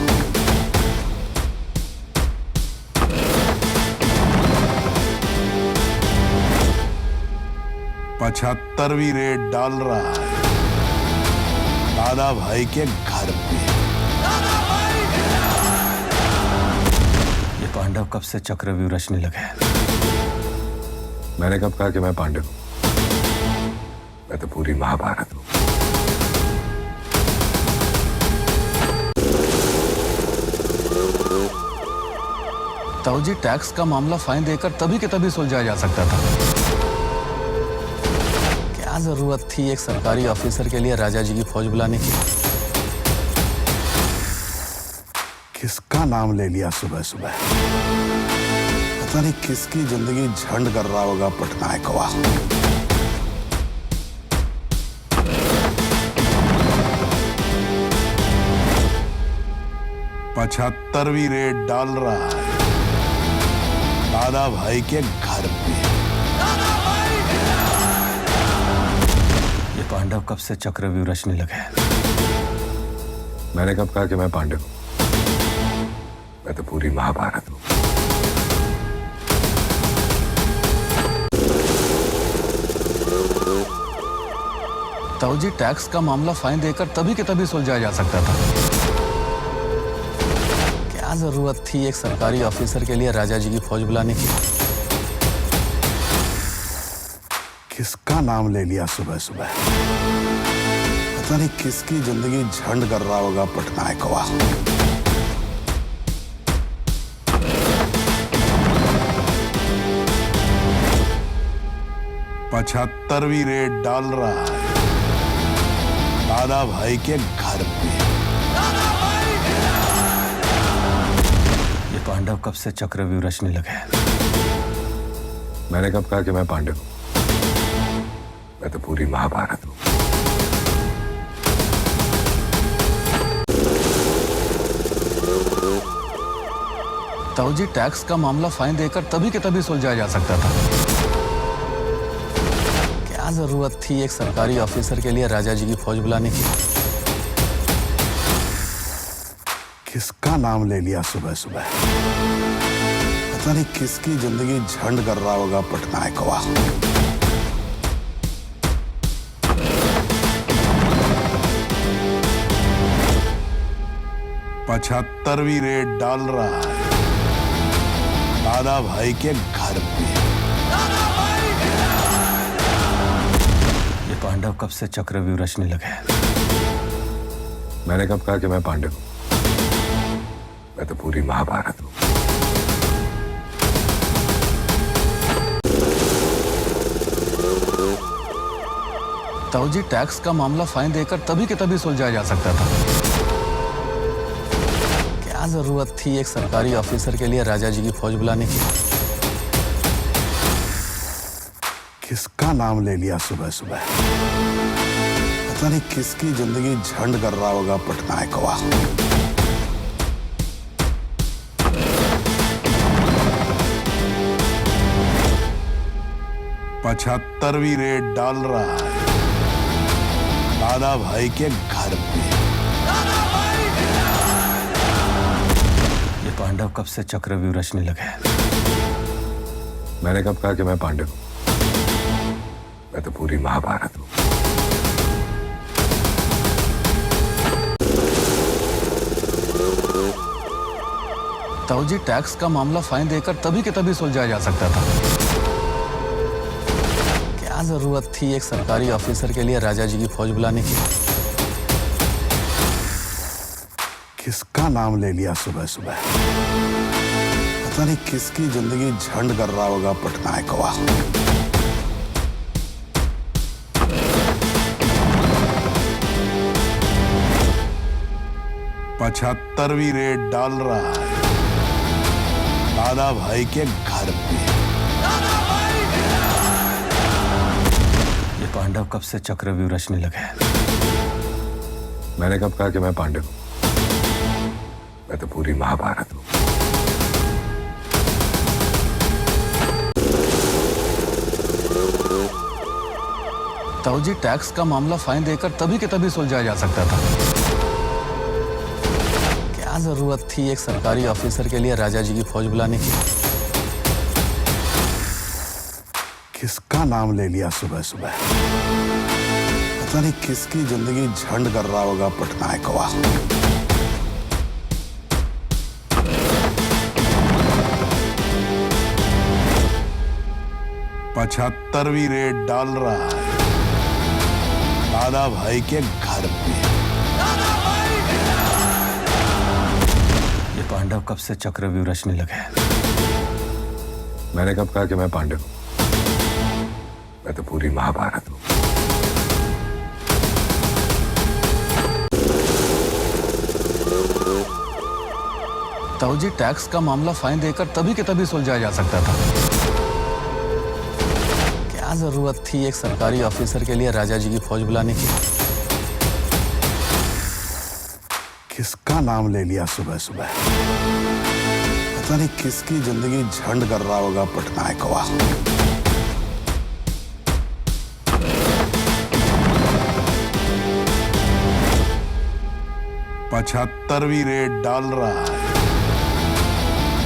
B: 75वीं रेड डाल रहा है दादा भाई के घर पे।
D: ये पांडव कब से चक्रव्यूह रचने लगे हैं?
C: मैंने कब कहा कि मैं पांडव हूं? मैं तो पूरी महाभारत हूं।
A: ताऊ जी, टैक्स का मामला फाइन देकर तभी के तभी सुलझाया जा सकता था। क्या जरूरत थी एक सरकारी ऑफिसर के लिए राजा जी की फौज बुलाने की?
B: किसका नाम ले लिया सुबह सुबह? पता नहीं किसकी जिंदगी झंड कर रहा होगा पटनायकवा। 75वीं रेड डाल रहा है दादा भाई के घर पे।
D: ये पांडव कब से चक्रव्यूह रचने लगे हैं?
C: मैंने कब कहा कि मैं पांडव हूं? मैं तो पूरी महाभारत हूं।
A: ताऊ जी, टैक्स का मामला फाइन देकर तभी के तभी सुलझाया जा सकता था। क्या जरूरत थी एक सरकारी ऑफिसर के लिए राजा जी की फौज बुलाने की?
B: किसका नाम ले लिया सुबह सुबह? पता नहीं किसकी जिंदगी झंड कर रहा होगा पटनायकवा। 75वीं रेड डाल रहा है दादा भाई के घर पे।
D: ये पांडव कब से चक्रव्यूह रचने लगे हैं?
C: मैंने कब कहा कि मैं पांडव हूं? मैं तो पूरी महाभारत हूं।
A: ताऊ जी, टैक्स का मामला फाइन देकर तभी के तभी सुलझाया जा सकता था। क्या जरूरत थी एक सरकारी ऑफिसर के लिए राजा जी की फौज बुलाने की?
B: किसका नाम ले लिया सुबह सुबह? पता नहीं किसकी जिंदगी झंड कर रहा होगा पटनायकवा। 75वीं रेड डाल रहा है दादा भाई के घर पे।
D: ये पांडव कब से चक्रव्यूह रचने लगे हैं?
C: मैंने कब कहा कि मैं पांडव हूं? मैं तो पूरी महाभारत हूं।
A: ताऊ जी, टैक्स का मामला फाइन देकर तभी के तभी सुलझाया जा सकता था। क्या जरूरत थी एक सरकारी ऑफिसर के लिए राजा जी की फौज बुलाने की?
B: किसका नाम ले लिया सुबह सुबह? पता नहीं किसकी जिंदगी झंड कर रहा होगा पटनायकवा। 75वीं रेड डाल रहा है दादा भाई के घर पे।
D: ये पांडव कब से चक्रव्यूह रचने लगे हैं?
C: मैंने कब कहा कि मैं पांडव हूं? मैं तो पूरी महाभारत हूं।
A: ताऊ जी, टैक्स का मामला फाइन देकर तभी के तभी सुलझाया जा सकता था। क्या जरूरत थी एक सरकारी ऑफिसर के लिए राजा जी की फौज बुलाने की?
B: किसका नाम ले लिया सुबह सुबह? पता नहीं किसकी जिंदगी झंड कर रहा होगा पटनायकवा। 75वीं रेड डाल रहा है दादा भाई के घर पे।
D: ये पांडव कब से चक्रव्यूह रचने लगे हैं?
C: मैंने कब कहा कि मैं पांडव हूं? मैं तो पूरी महाभारत हूं।
A: ताऊ जी, टैक्स का मामला फाइन देकर तभी के तभी सुलझाया जा सकता था। क्या जरूरत थी एक सरकारी ऑफिसर के लिए राजा जी की फौज बुलाने की?
B: किसका नाम ले लिया सुबह सुबह? पता नहीं किसकी जिंदगी झंड कर रहा होगा पटनायक हुआ। 75वीं रेड डाल रहा है दादा भाई के घर पे।
D: ये पांडव कब से चक्रव्यूह रचने लगे हैं?
C: मैंने कब कहा कि मैं पांडव हूं? मैं तो पूरी महाभारत हूं।
A: ताऊ जी, टैक्स का मामला फाइन देकर तभी के तभी सुलझाया जा सकता था। क्या जरूरत थी एक सरकारी ऑफिसर के लिए राजा जी की फौज बुलाने की?
B: किसका नाम ले लिया सुबह सुबह? पता नहीं किसकी जिंदगी झंड कर रहा होगा पटनायक हुआ। 75वीं रेड डाल रहा है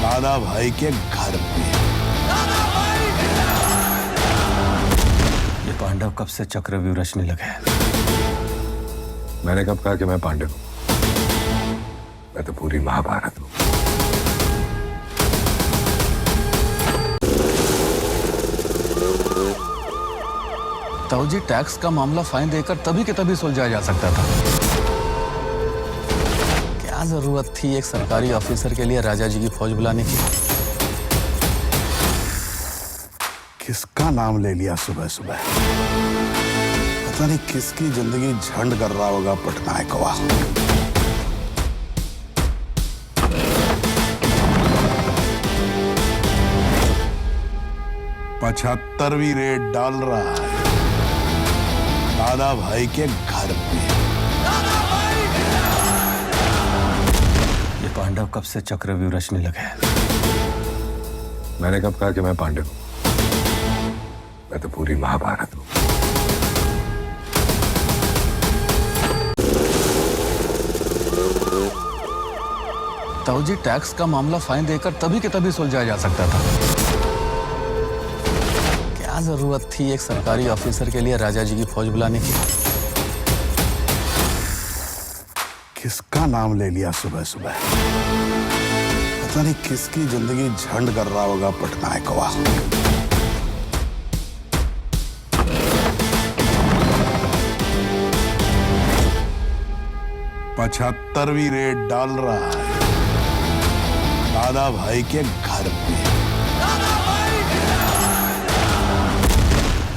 B: दादा भाई के घर पे।
D: ये पांडव कब से चक्रव्यूह रचने लगे हैं?
C: मैंने कब कहा कि मैं पांडव हूं? मैं तो पूरी महाभारत हूं।
A: ताऊ जी, टैक्स का मामला फाइन देकर तभी के तभी सुलझाया जा सकता था। क्या जरूरत थी एक सरकारी ऑफिसर के लिए राजा जी की फौज बुलाने की?
B: किसका नाम ले लिया सुबह सुबह? पता नहीं किसकी जिंदगी झंड कर रहा होगा पटनायक हुआ। 75वीं रेड डाल रहा है दादा भाई के घर पे।
D: ये पांडव कब से चक्रव्यूह रचने लगे हैं?
C: मैंने कब कहा कि मैं पांडव हूं? मैं तो पूरी महाभारत हूं।
A: ताऊ जी, टैक्स का मामला फाइन देकर तभी के तभी सुलझाया जा सकता था। क्या जरूरत थी एक सरकारी ऑफिसर के लिए राजा जी की फौज बुलाने की?
B: किसका नाम ले लिया सुबह सुबह? पता नहीं किसकी जिंदगी झंड कर रहा होगा पटनायक हुआ। 75वीं रेड डाल रहा है दादा भाई के घर पे।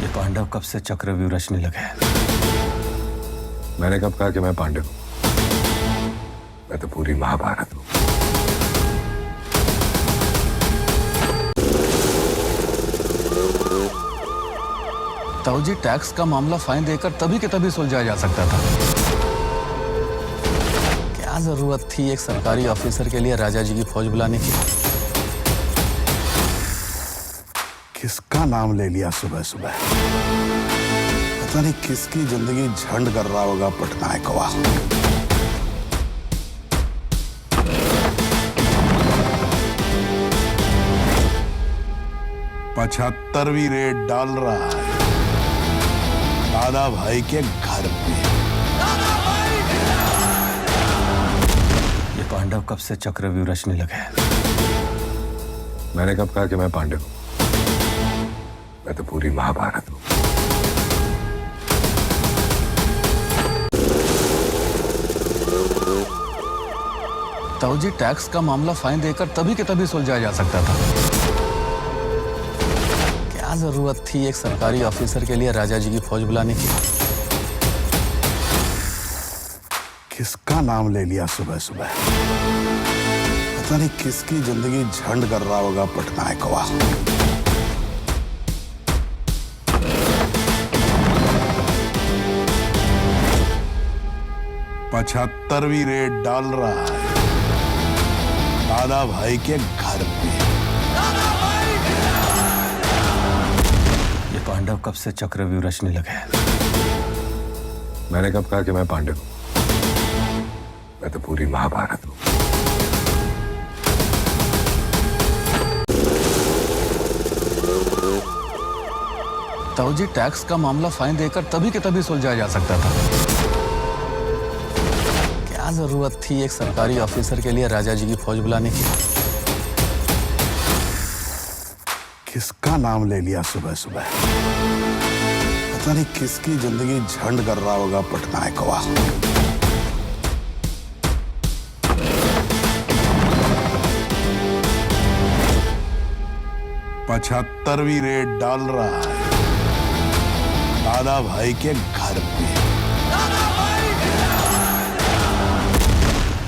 D: ये पांडव कब से चक्रव्यूह रचने लगे हैं?
C: मैंने कब कहा कि मैं पांडव हूं? मैं तो पूरी महाभारत हूं।
A: ताऊ जी, टैक्स का मामला फाइन देकर तभी के तभी सुलझाया जा सकता था। क्या जरूरत थी एक सरकारी ऑफिसर के लिए राजा जी की फौज बुलाने की?
B: किसका नाम ले लिया सुबह सुबह? पता नहीं किसकी जिंदगी झंड कर रहा होगा पटनायक हुआ। 75वीं रेड डाल रहा है दादा भाई के घर पे।
D: ये पांडव कब से चक्रव्यूह रचने लगे हैं?
C: मैंने कब कहा कि मैं पांडव हूं? मैं तो पूरी महाभारत हूं।
A: ताऊ जी, टैक्स का मामला फाइन देकर तभी के तभी सुलझाया जा सकता था। क्या जरूरत थी एक सरकारी ऑफिसर के लिए राजा जी की फौज बुलाने की?
B: किसका नाम ले लिया सुबह सुबह? पता नहीं किसकी जिंदगी झंड कर रहा होगा पटनायक हुआ। 75वीं रेड डाल रहा है दादा भाई के घर पे।
D: ये पांडव कब से चक्रव्यूह रचने लगे हैं?
C: मैंने कब कहा कि मैं पांडव हूं? मैं तो पूरी महाभारत हूं।
A: ताऊजी, टैक्स का मामला फाइन देकर तभी के तभी सुलझाया जा सकता था। क्या जरूरत थी एक सरकारी ऑफिसर के लिए राजा जी की फौज बुलाने की?
B: किसका नाम ले लिया सुबह सुबह? पता नहीं किसकी जिंदगी झंड कर रहा होगा पटनायकवा। 75वीं रेड डाल रहा है दादा भाई के घर पे।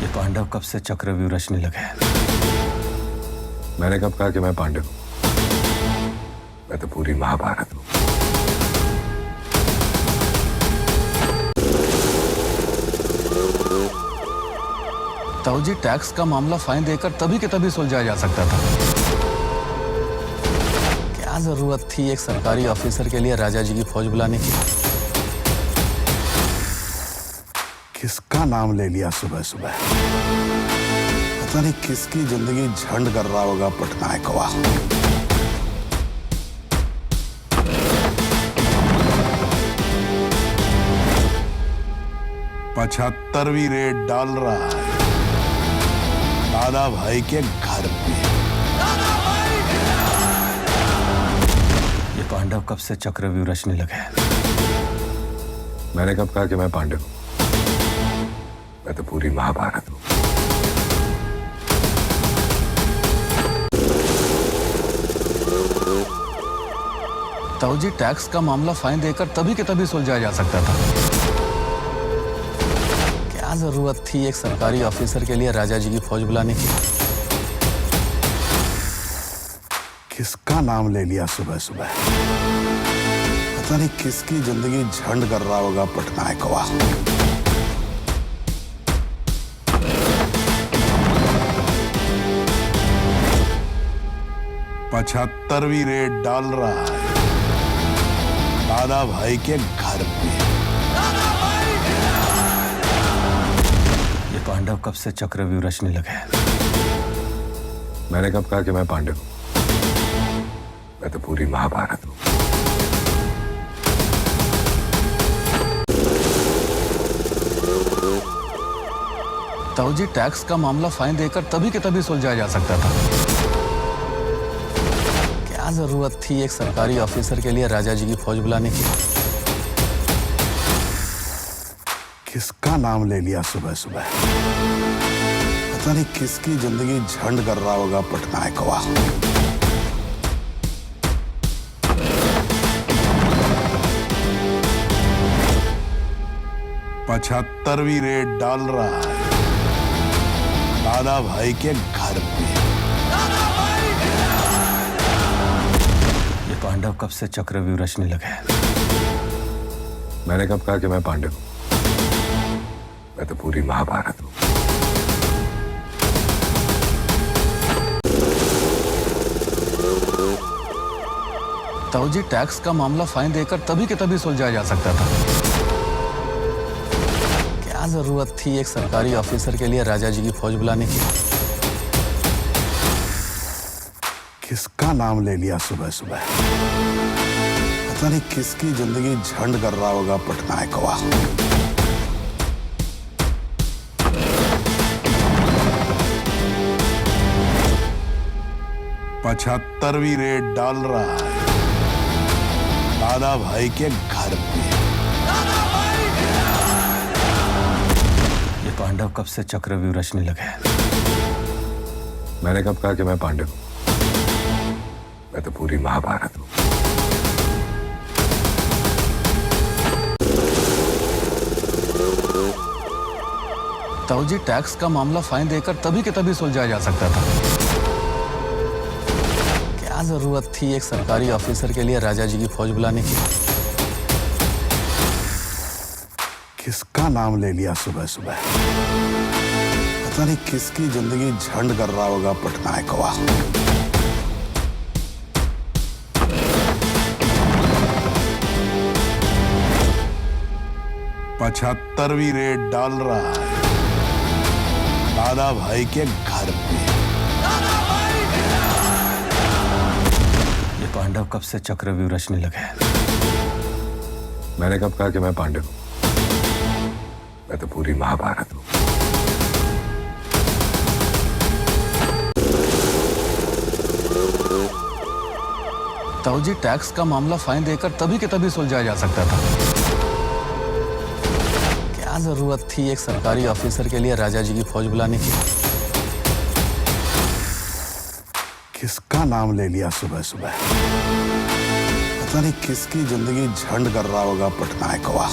D: ये पांडव कब से चक्रव्यूह रचने लगे हैं?
C: मैंने कब कहा कि मैं पांडव हूं? मैं तो पूरी महाभारत हूं।
A: ताऊजी, टैक्स का मामला फाइन देकर तभी के तभी सुलझाया जा सकता था। क्या जरूरत थी एक सरकारी ऑफिसर के लिए राजा जी की फौज बुलाने की?
B: किसका नाम ले लिया सुबह सुबह? पता नहीं किसकी जिंदगी झंड कर रहा होगा पटनायकवा। 75वीं रेड डाल रहा है दादा भाई के घर पे।
D: ये पांडव कब से चक्रव्यूह रचने लगे हैं?
C: मैंने कब कहा कि मैं पांडव हूं? मैं तो पूरी महाभारत हूं।
A: ताऊजी, टैक्स का मामला फाइन देकर तभी के तभी सुलझाया जा सकता था। क्या जरूरत थी एक सरकारी ऑफिसर के लिए राजा जी की फौज बुलाने की?
B: किसका नाम ले लिया सुबह सुबह? पता नहीं किसकी जिंदगी झंड कर रहा होगा पटनायकवा। 75वीं रेड डाल रहा है दादा भाई के घर पे।
D: ये पांडव कब से चक्रव्यूह रचने लगे हैं?
C: मैंने कब कहा कि मैं पांडव हूं? मैं तो पूरी महाभारत हूं।
A: ताऊजी, टैक्स का मामला फाइन देकर तभी के तभी सुलझाया जा सकता था। क्या जरूरत थी एक सरकारी ऑफिसर के लिए राजा जी की फौज बुलाने की?
B: किसका नाम ले लिया सुबह सुबह? पता नहीं किसकी जिंदगी झंड कर रहा होगा पटनायकवा। 75वीं रेड डाल रहा है दादा भाई के घर पे।
D: ये पांडव कब से चक्रव्यूह रचने लगे हैं?
C: मैंने कब कहा कि मैं पांडव हूं? मैं तो पूरी महाभारत हूं।
A: ताऊजी, टैक्स का मामला फाइन देकर तभी के तभी सुलझाया जा सकता था। क्या जरूरत थी एक सरकारी ऑफिसर के लिए राजा जी की फौज बुलाने की?
B: किसका नाम ले लिया सुबह सुबह? पता नहीं किसकी जिंदगी झंड कर रहा होगा पटनायकवा। 75वीं रेड डाल रहा है दादा भाई के घर पे।
D: ये पांडव कब से चक्रव्यूह रचने लगे हैं?
C: मैंने कब कहा कि मैं पांडव हूं? मैं तो पूरी महाभारत हूं।
A: ताऊजी, टैक्स का मामला फाइन देकर तभी के तभी सुलझाया जा सकता था। क्या जरूरत थी एक सरकारी ऑफिसर के लिए राजा जी की फौज बुलाने की?
B: किसका नाम ले लिया सुबह सुबह? पता नहीं किसकी जिंदगी झंड कर रहा होगा पटनायकवा। 75वीं रेड डाल रहा है दादा भाई के घर पे।
D: ये पांडव कब से चक्रव्यूह रचने लगे हैं?
C: मैंने कब कहा कि मैं पांडव हूं? मैं तो पूरी महाभारत हूं।
A: ताऊ जी, टैक्स का मामला फाइन देकर तभी के तभी सुलझाया जा सकता था। क्या जरूरत थी एक सरकारी ऑफिसर के लिए राजा जी की फौज बुलाने की?
B: किसका नाम ले लिया सुबह सुबह? पता नहीं किसकी जिंदगी झंड कर रहा होगा पटनायकवा।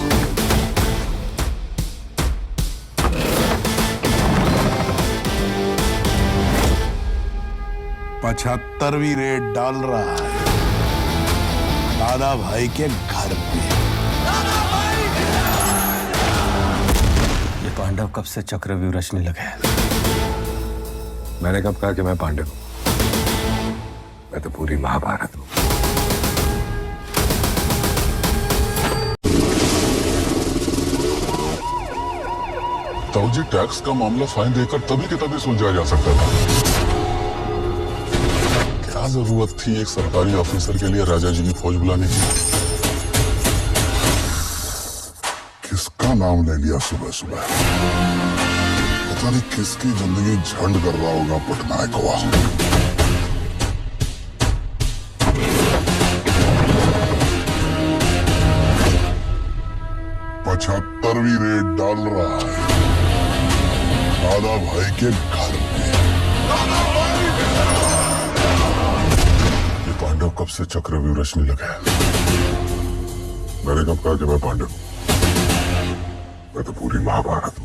B: 75वीं रेड डाल रहा है दादा भाई के घर पे।
D: ये पांडव कब से चक्रव्यूह रचने लगे हैं?
C: मैंने कब कहा कि मैं पांडव हूं? मैं तो पूरी महाभारत हूं।
E: ताऊ जी, टैक्स का मामला फाइन देकर तभी के तभी सुलझाया जा सकता था। क्या जरूरत थी एक सरकारी ऑफिसर के लिए राजा जी की फौज बुलाने की? किसका नाम ले लिया सुबह सुबह? पता नहीं किसकी जिंदगी झंड कर रहा होगा पटनायकवा। 75वीं रेड डाल रहा है दादा भाई के घर पे। ये पांडव कब से चक्रव्यूह रचने लगे हैं? मैंने कब कहा कि मैं पांडव हूं? मैं तो पूरी महाभारत